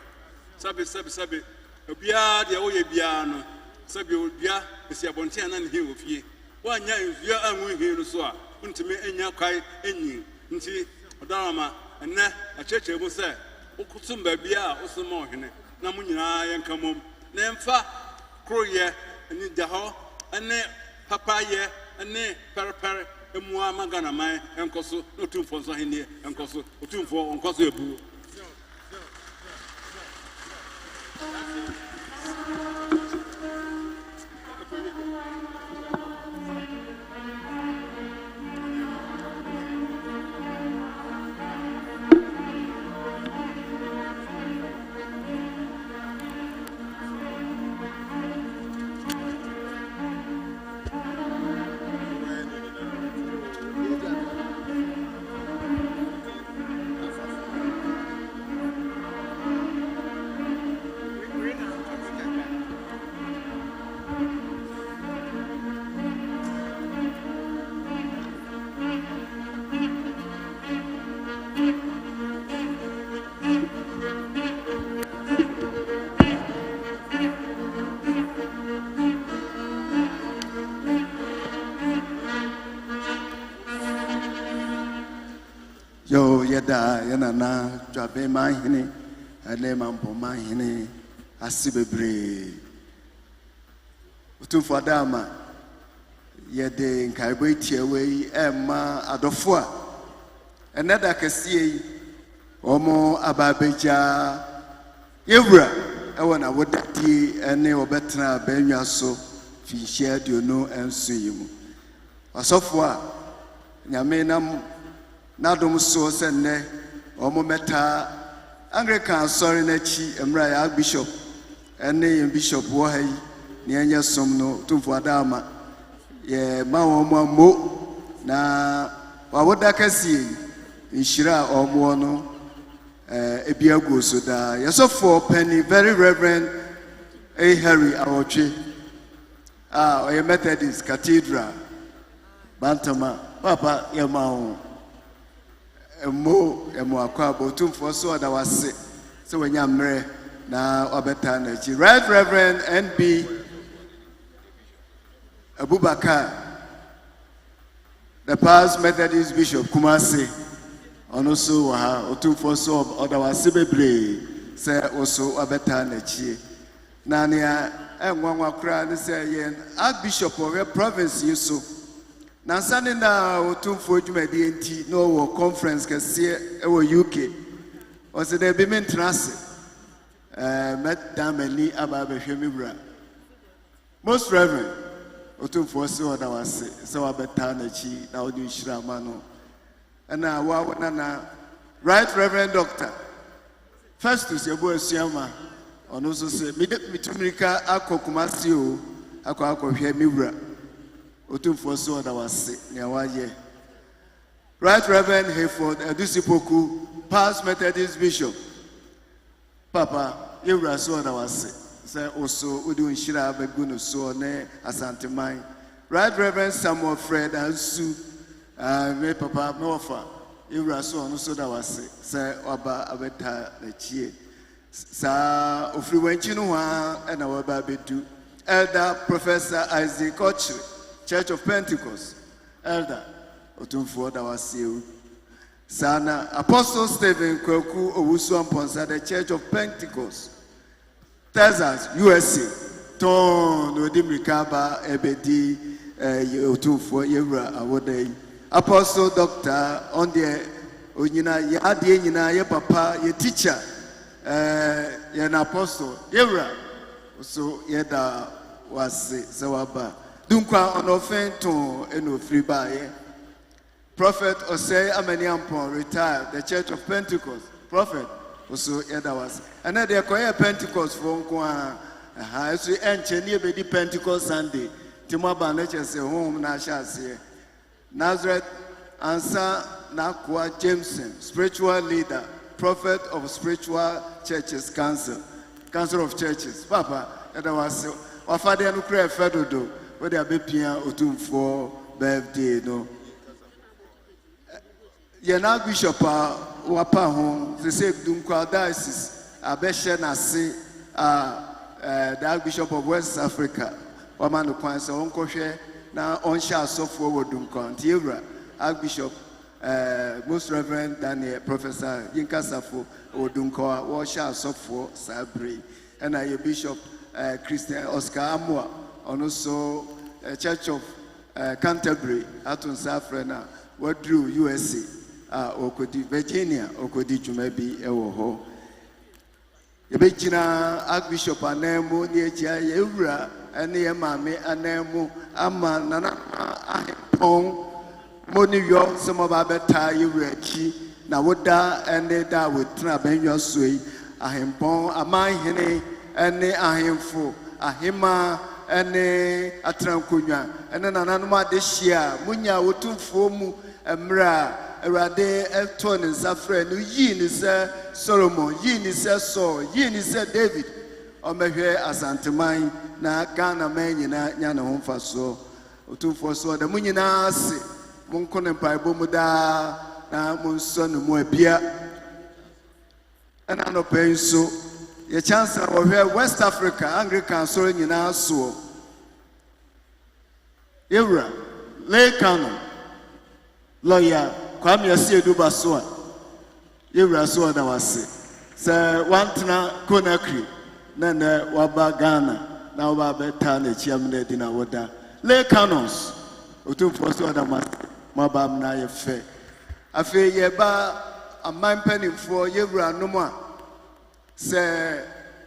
sabi obia de wo ye bia no sabi obia esi abɔnten na ne he ofie wanya nzua anwu he no so a ntumi enya kwai enyi nti ɔdarama enne akyekye mu sɛ wokutum ba bia osoma ɔhene na mo nyinaa yɛnka mom na mfa kroye ani da hɔ ane papaye ane perper emu amagana man enkoso Otumfuo so henie enkoso Otumfuo onkoso ebu Yo yada yanana dwabe mahene ane mampo mahene asibebre Otumfuo adama yede nkaibo itiewe emma adofo a enada kase omo ababeja yewura ewo na wodati ene obetena banwa so finhia diono enso yimu asofo a nyame nam Nadum so senne omo meta Anglican sorry na chi emra ya bishop ene bishop wo hayi ne anya som no Otumfuo adama ye ma wo mo na wa woda kasie nshira omo no ebia go so da yesofo penny very reverend Harry Awotwe oye Methodist Cathedral Bantama papa ye ma wo emo akwa Otumfuo so oda wase so wanya mre na obeta na chi Right Reverend NB Abubakar the past Methodist Bishop Kumasi ono so wa Otumfuo so oda wase bebre se oso obeta na chi na ne enwanwa kra ne se yen Archbishop of province yiso na sane na Otumfuo dwumadi enti no wo conference kase ewo UK o se de bi mentrase madamani aba behwe mibra Most Reverend Otumfuo se oda wase se wa beta na chi na odi nhira ma no na wa na Right Reverend Doctor Festus yebo asuama ono so se mitumrika akokumasi o akohwe mibra Otumfuo so oda wase ne awaye Right Reverend Hayford Adusipoku past Methodist Bishop Papa yewura so oda wase se oso odi nhira abagu so ne Asantehene Right Reverend Samuel Fred Ansu me papa me ofa yewura so ono so da wase se oba abeta na chie sa ofri wanchi no ha na waba bedu Elder Professor Isaac Ochre Church of Pentecost Elder Otumfuo da wase sana Apostle Stephen Kwaku Owusu Amponsa the Church of Pentecost Texas USA ton odimrikaba ebedi Otumfuo yewura awodai Apostle Doctor on the onyina ye ade nyina ye papa ye teacher ye na apostle yewura so ye da wase se waba Dunkwa onofento eno free by Prophet Osei Amaniampon retired, the Church of Pentecost. Prophet also Edawas. And then they acquire Pentecost for Nkwa. As we enter near the Pentecost Sunday, Timaba Nature say home Nasha Nazareth Ansa Nakwa Jameson, spiritual leader, prophet of spiritual churches, council of churches. Papa, Edawas. Our father no cry fedodo, where they are being Otumfuo birthday no. Yena Bishop wapa home, they say Dunkwa diocese, Abeshe Nasi, the Archbishop of West Africa, Waman Kwanza, Onkoshe, now on shall software with Dunkwa, Tiura, Archbishop, Most Reverend Daniel, Professor Yinka Safo, Odunkwa, Washa Software, Sabri, and I Bishop Christian Oscar Amwa, and also Church of Canterbury, Atun Safrena, what drew USA. Okodi Virginia okodi jumebi ewoho yebechina Archbishop anemu ni ejia yewura ene ye mame anemu ama nana ahempon moni yo semo ba beta yewura chi na woda ene da wetra benyo soi ahempon amanhene ene ahemfo ahema ene atrankonwa ene nananum adehia munya Otumfuo mu emra Erade Elton and Zafre, no yin is Solomon, yin is Saul, yin is David. O mehe Asantehene na Ghana man yana home for so. Otumfuo so the munina se munkone mpaibo muda na munson mu abia. Ana no pen so ye chance o hwe West Africa Anglican so nyina so. Ewra lay canon lawyer Kwame Asiedu Basoa. Yewura so da wase. Se wantena Conakry na waba Ghana na waba beta na chiam na di na woda. Lay canons. Otumfuo so da maba na ye fe. Afi ye ba amman panimfo yewura no mu a se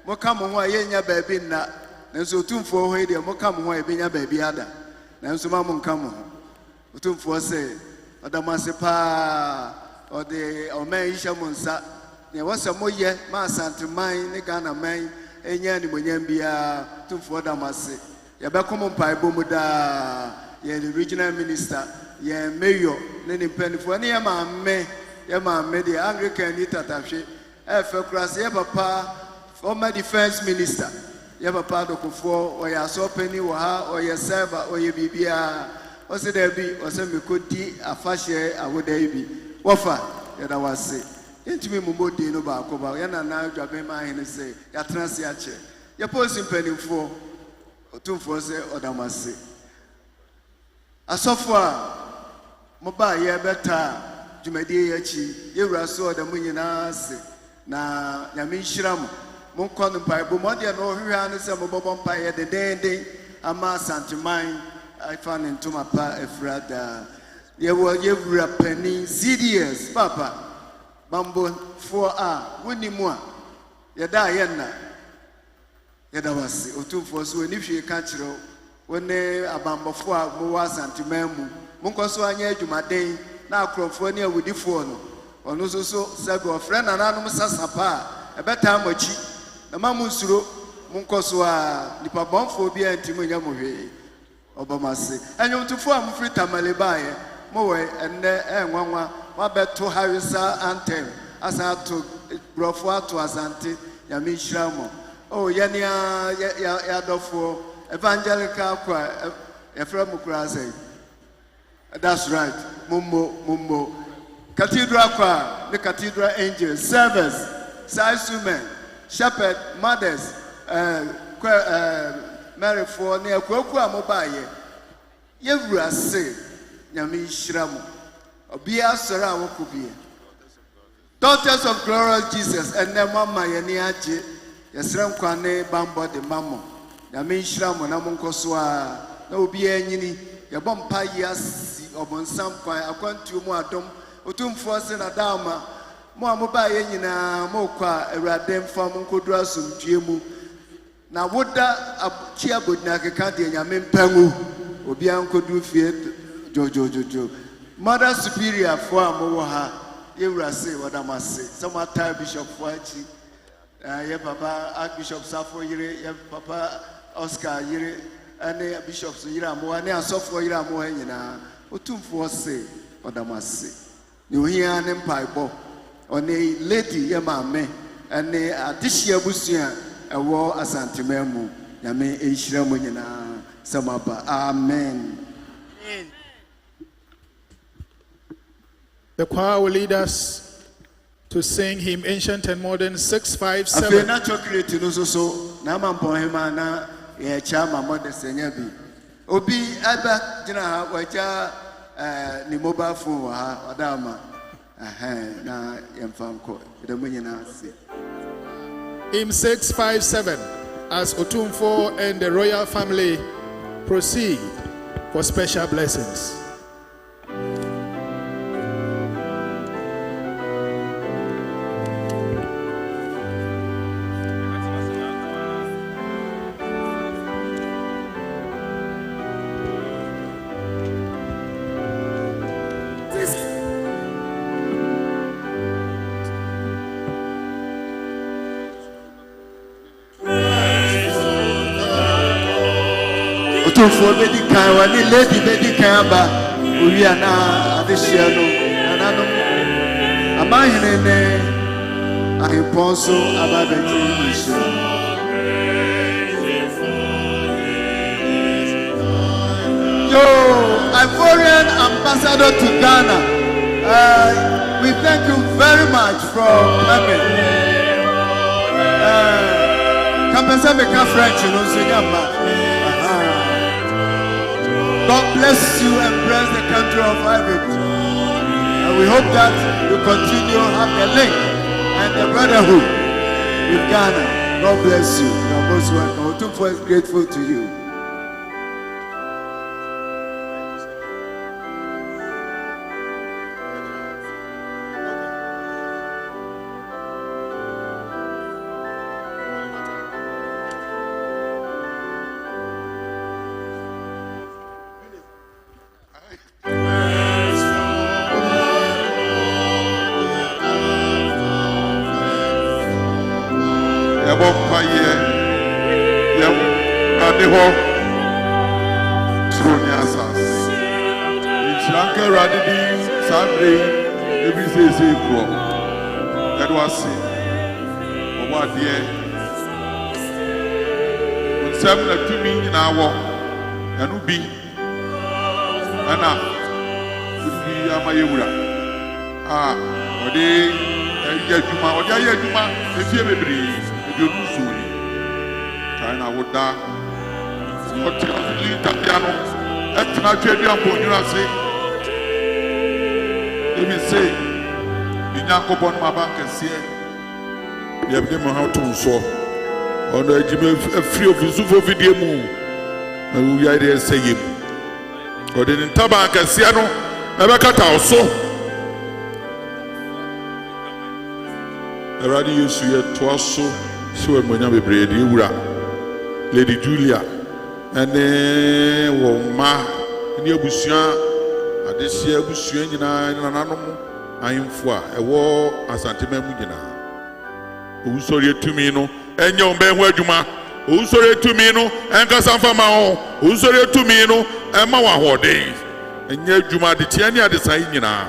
moka mo ho a yenya baabi na nso Otumfuo ho de moka mo ho a ebenya baabi ada. Na nso ma mo nka mo ho. Otumfuo se Odamasepa or the Omen Shamunsa. There was a moye, my Asantehene, the Ghana man, and Yanni Munyambia, Otumfuo Damase. Yabakomon Paibomuda, the regional minister, ye mayor, Lenin Pennyfonia, Yama, the Anglican Nitatashi, F. Papa, former defense minister, Yabapa Dokufo, or your so penny or her, or your server, or your BBA. Ose there be, ose me kodi afashe awode bi. Wofa, yada wase. Intimi mumbo di no ba ko ba. Yana na dwabe ma hene se, ya transi ache. Ya posi mpanimfo, Otumfuo se odamase. Asofo a mo ba ye beta dwumadi ye chi, yewura so odamu nyina se. Na nyame nhyiram. Mo nkɔ mpaibo mo de no hwehwa ne se mo bobɔ mpae de den ama Asantehene I found into my pa Efrada. You were penny ZDS, Papa. Bambo 4R, winning more. Yada Yena. Yada was Otumfuo so if you catch you when they a bambo 4 was antimemu. Munkoso anya Jumade, now Crofonia with the phone. On also Sago, friend and anonymous Sapa, a better mochi. The Mamusuro, Munkoso, the Pabonphobia and Timoyamu. Obamase. And you to form free Tamalibaye, Moe, and Wanwa, Wabeto Harisa Anthem, as I took Brofwa to Asante, Yamishramo. Oh, Yania Yadofo, Evangelical Choir, Ephraim. That's right, Mumbo. Cathedral Choir, the Cathedral Angels, servers, size women, shepherd, mothers, Mary for near Kwakwa Mobaye. Yewura se, Nyame Shiramu. Obia Sara Wokubie. Daughters of glorious Jesus, and their mama Yaniache, Yasram Kwane Bambo de Mamo. Nyame Shiramu Namunkoswa, no Bia Yini, Yabompa Yasi, or Bonsam Kwa, Aquantu Moatom, Otumfuo Senadama, Moa Mobaye Yina, Mokwa, Eradem Farm Kodrasum, Jimu. Na woda chia bodna keka de nyame mpangu obi ankodu fie jojojojo Mother Superior for amoha yewura se wadamase some time Bishop Fuachi ye papa Archbishop Safo yire ye papa Oscar yire ane Bishop yire amoha ne asofo yire amoha nyina Otumfuo se wadamase ni ohia ne mpaibo one lady ye maame ane adihia busua ewo Asantehene mu nyame ehira mu nyina samaba amen. The choir will lead us to sing hymn Ancient and Modern 657. Afena chocolate no so na mampo hema na ye chama modest nyabi. Obi aba gina ha wacha ni mobile phone ha odama. Na yemfanko edemunyina se. Hymn 657 as Otumfuo and the royal family proceed for special blessings. For lady kan wani lady lady kan ba owi ana adehia no nanano amahene ne ahiponso ababeji isu yo Ivorian ambassador to Ghana, we thank you very much for coming. Kapesa meka French no so yamba. God bless you and bless the country of Ivory. And we hope that you continue to have the link and the brotherhood with Ghana. God bless you. You are most welcome. Otumfuo is grateful to you. On the free of his video moon, and we are there saying, or in Tabanca Siano, Abacata also. I rather use you twice so when you be Lady Julia, and then Ma, and your Bussian, at this year Bussian, and I am for a war Asantehene Mugina. Who sorry to me no. Enyo mbenwe djuma usore tumi no enka sanfama ho usore tumi no ema wa hode enye djuma de tiani ade sai nyina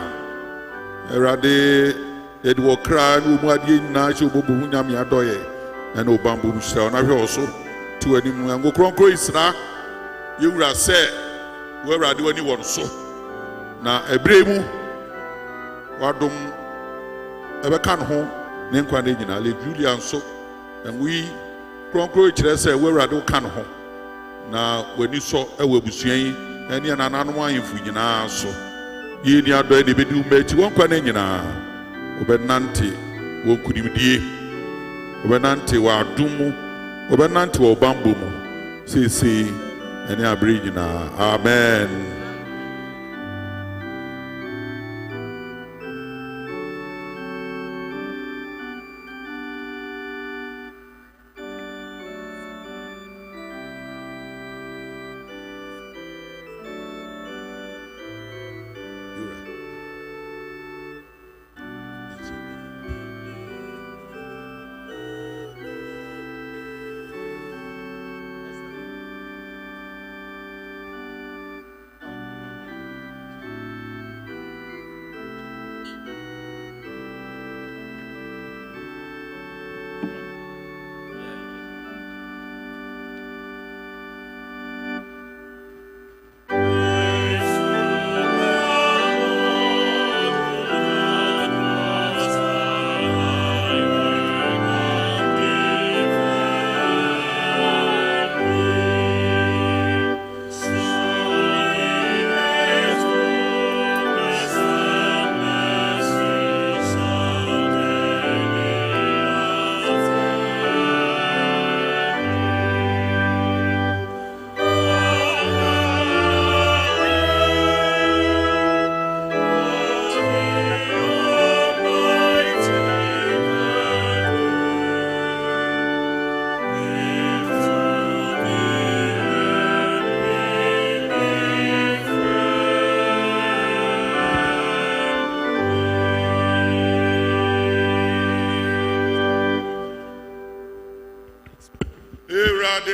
erade ede wo kra no mu ade nyina che obobo hunyam ya doye ena obambo musra na hwe oso tu ani mu ngokronkro isra yewura se wo erade wani won so na ebremu wadom ebeka no ho ne nkwa ne nyina le Julian so. And we conclude say we rather can home. Now when you saw a webusian and yan ananwa infuina so ye ni ado ni bedu meti won kwane nyina obenante won kudimdie obenante wa adumu obenante wa obambo mu sisi ene abri nyina amen.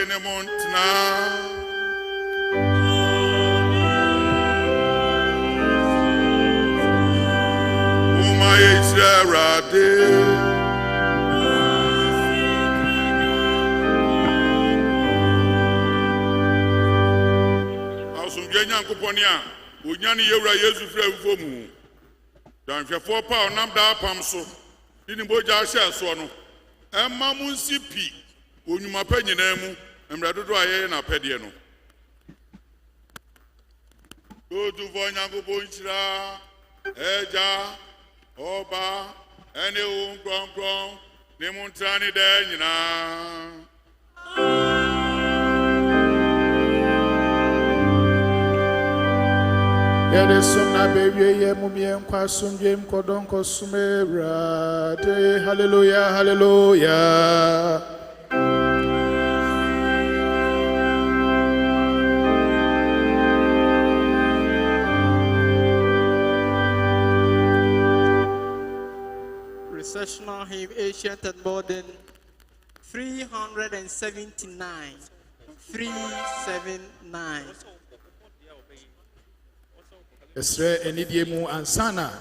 ne montna. Uma Israelade. Asumdwe Nyankopɔn a onyane yewura Yesu fra ufo mu. Danhwefo pa onam da apam so. Dini boja hye so no. Emma mu nsipi onyuma pa nyina mu. Emra dodo aye na pede no. Otumfuo Nyankopɔn hyira eja Oba ene unkronkron ne muntrani de nyina. Yede sumna bewie ye mumie nkwa sumje mkodon kosumera de hallelujah hallelujah. Recessional hymn, ancient and modern, 379. 379. Esre enidie mu ansana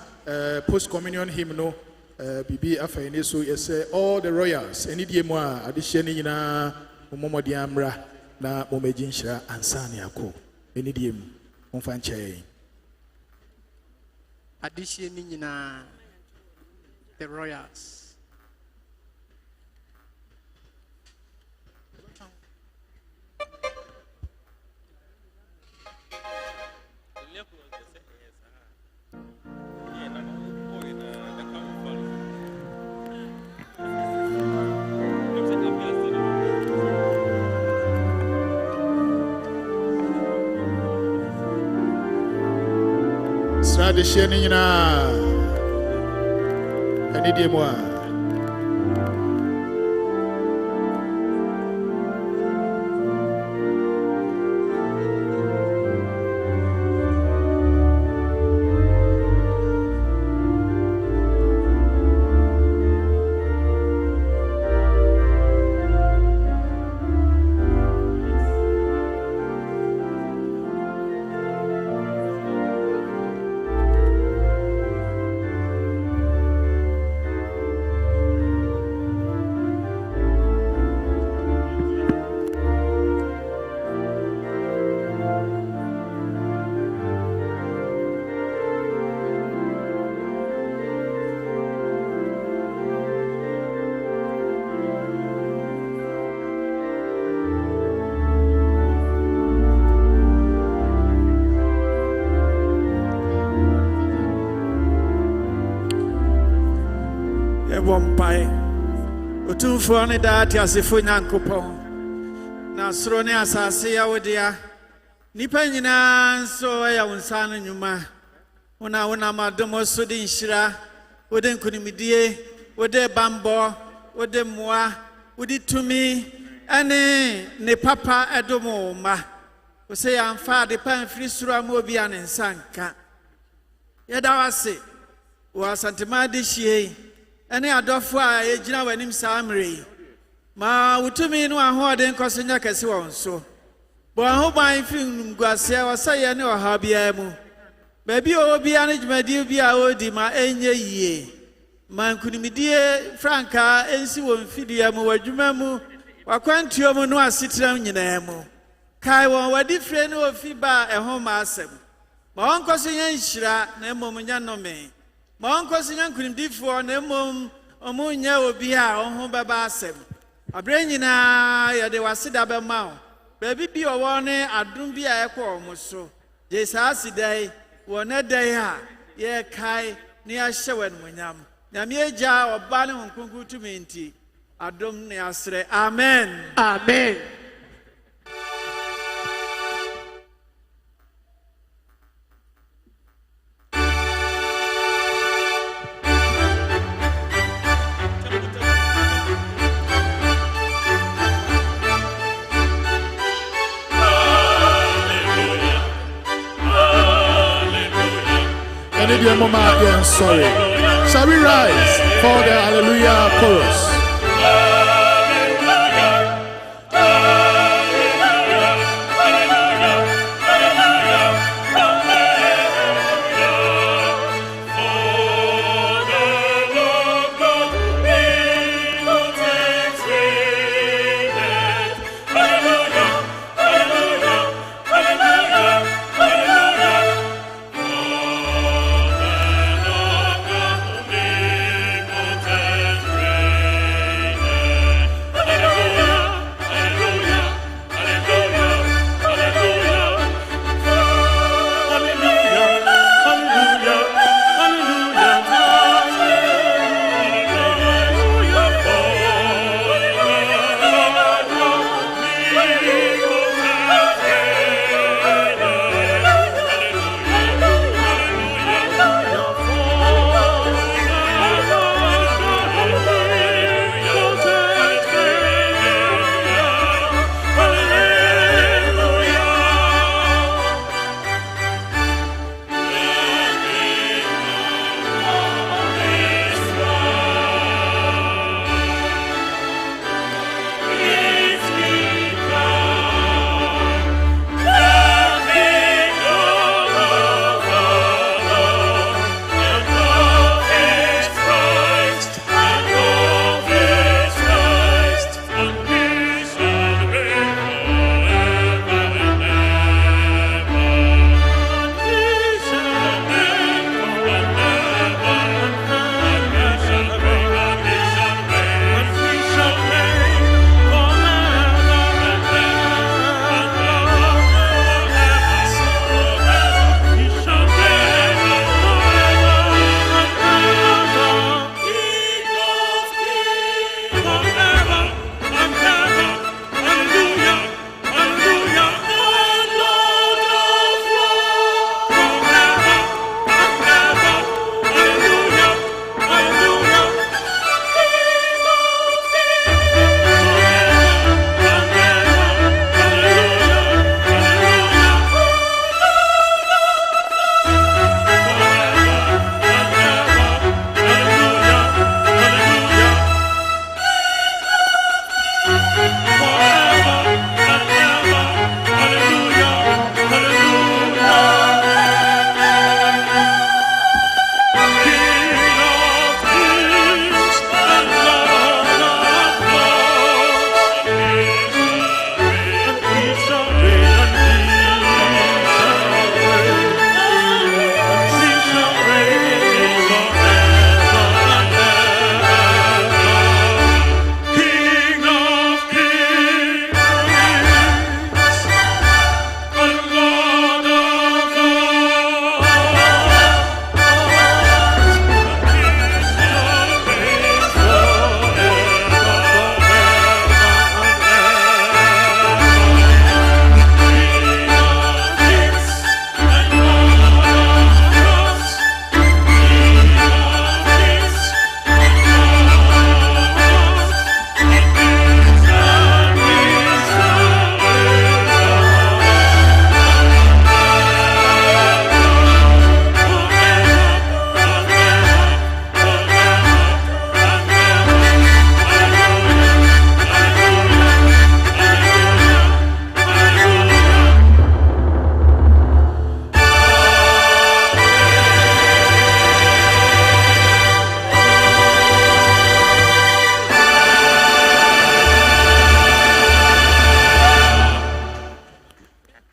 post communion hymn no bibi afani so yese all the royals enidie mu a adehye ni nyina momodi amra na momeji nhira ansana yakọ enidie mu onfa nche Adehye ni nyina the royals. Adehye ni nyina enidie mu a Wompai Otumfuo ne daati asefo Nyankopɔn na soro ne asase ya wodia nipa nyina nso ya wonsa no nyuma wona madomo so de nhira wode nkunimidie wode bambo wode moa wode tumi ane ne papa edomo ma wo se ya mfa de pan firi soro ama obi ane nsanka yeda wase wo Asantehene de hie ene adofo a ejina wanim saamre ma wutumi no ahode nkosenya kase won so bo ahoban film guase wasaye ne oha bia mu ba bi obi ane djumadi bia odi ma enye yie ma nkunimidie franka ensi won fidia mu wadwuma mu wakwantuo mu no asitram nyina mu kai won wadi fre ne ofi ba eho ma asem ma onkosenya nhira na emom nya nome ma onkosenya nkunimdifo na emom omunya obi a ohun baba asem abre nyina ya de wasida be ma o baby bi owo ne adum bi a ekọ omo so je sa asidai wo ne dai ha ye kai ne ya hyewen munyam na me eja oba ne honkonku tumi nti adum ne asre amen Amen. Dear Mama, yeah, sorry. Shall we rise for the Hallelujah chorus? Hallelujah.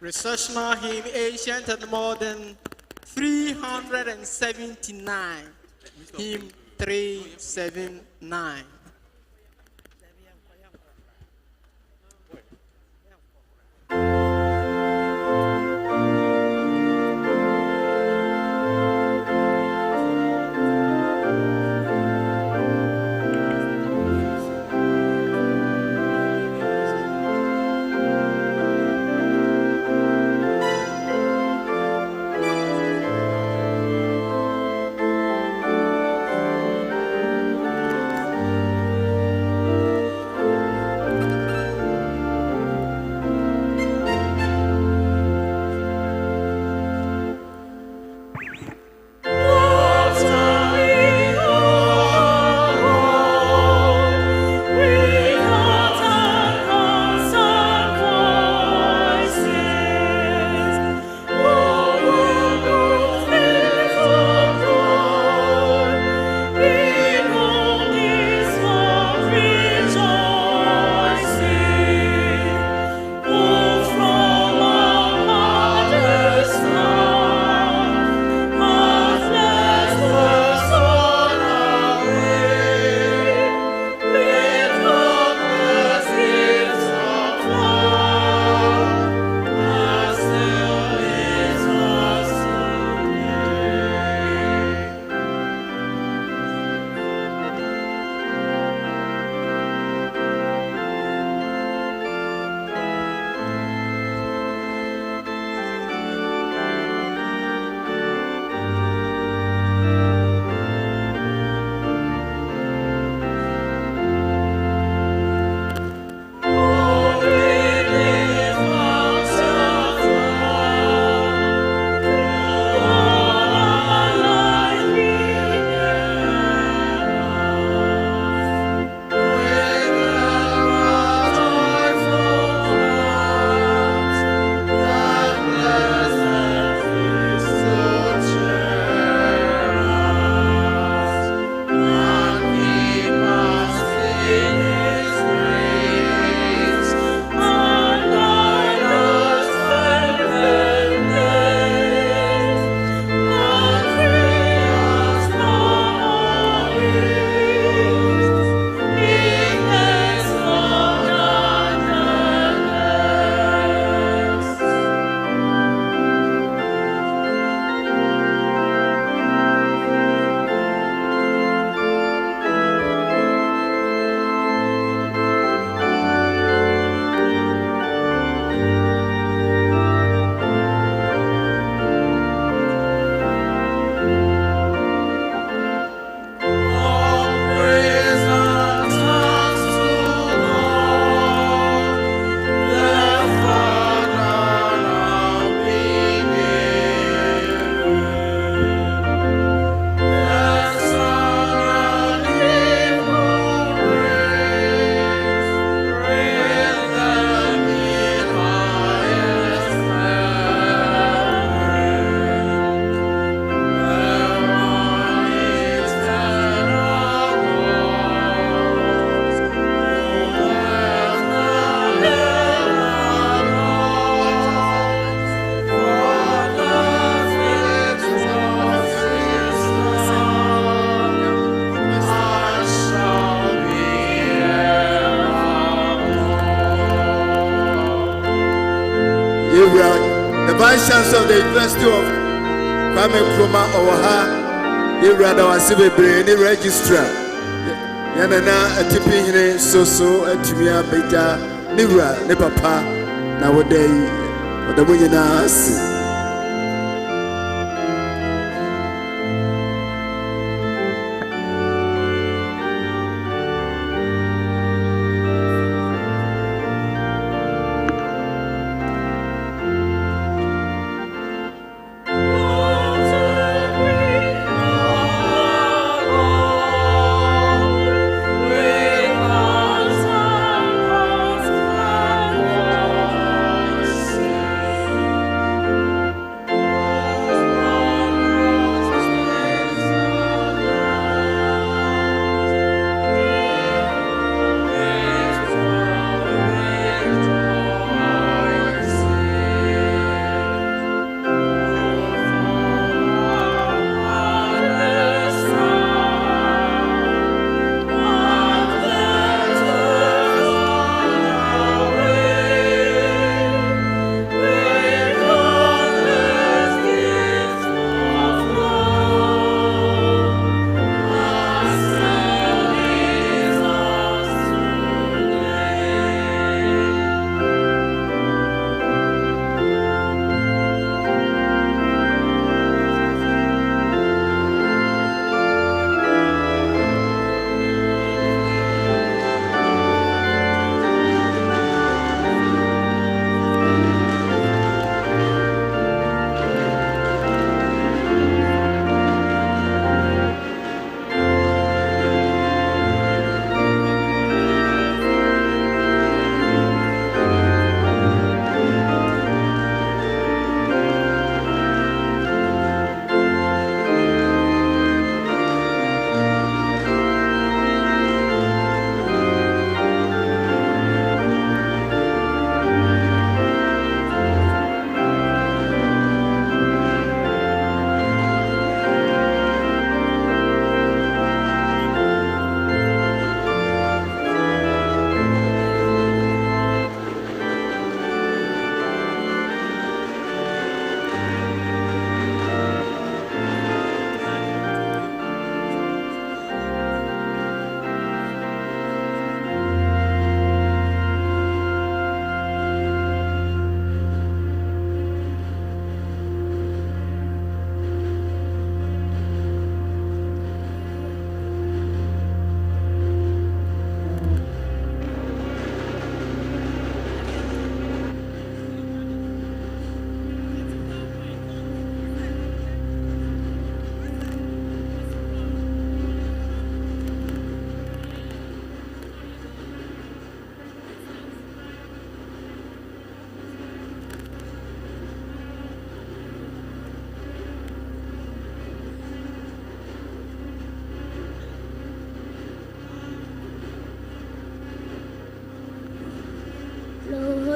Recessional hymn, ancient and modern, 379. Hymn 379. The Vice Chancellor of the University of Kwame Nkrumah Owaha, Irada Wasibebre, the Registrar, Yanana, a tipping hine, so, a Timia Beta, Nira, ne Papa, nowadays, the Winners.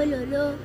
lolo.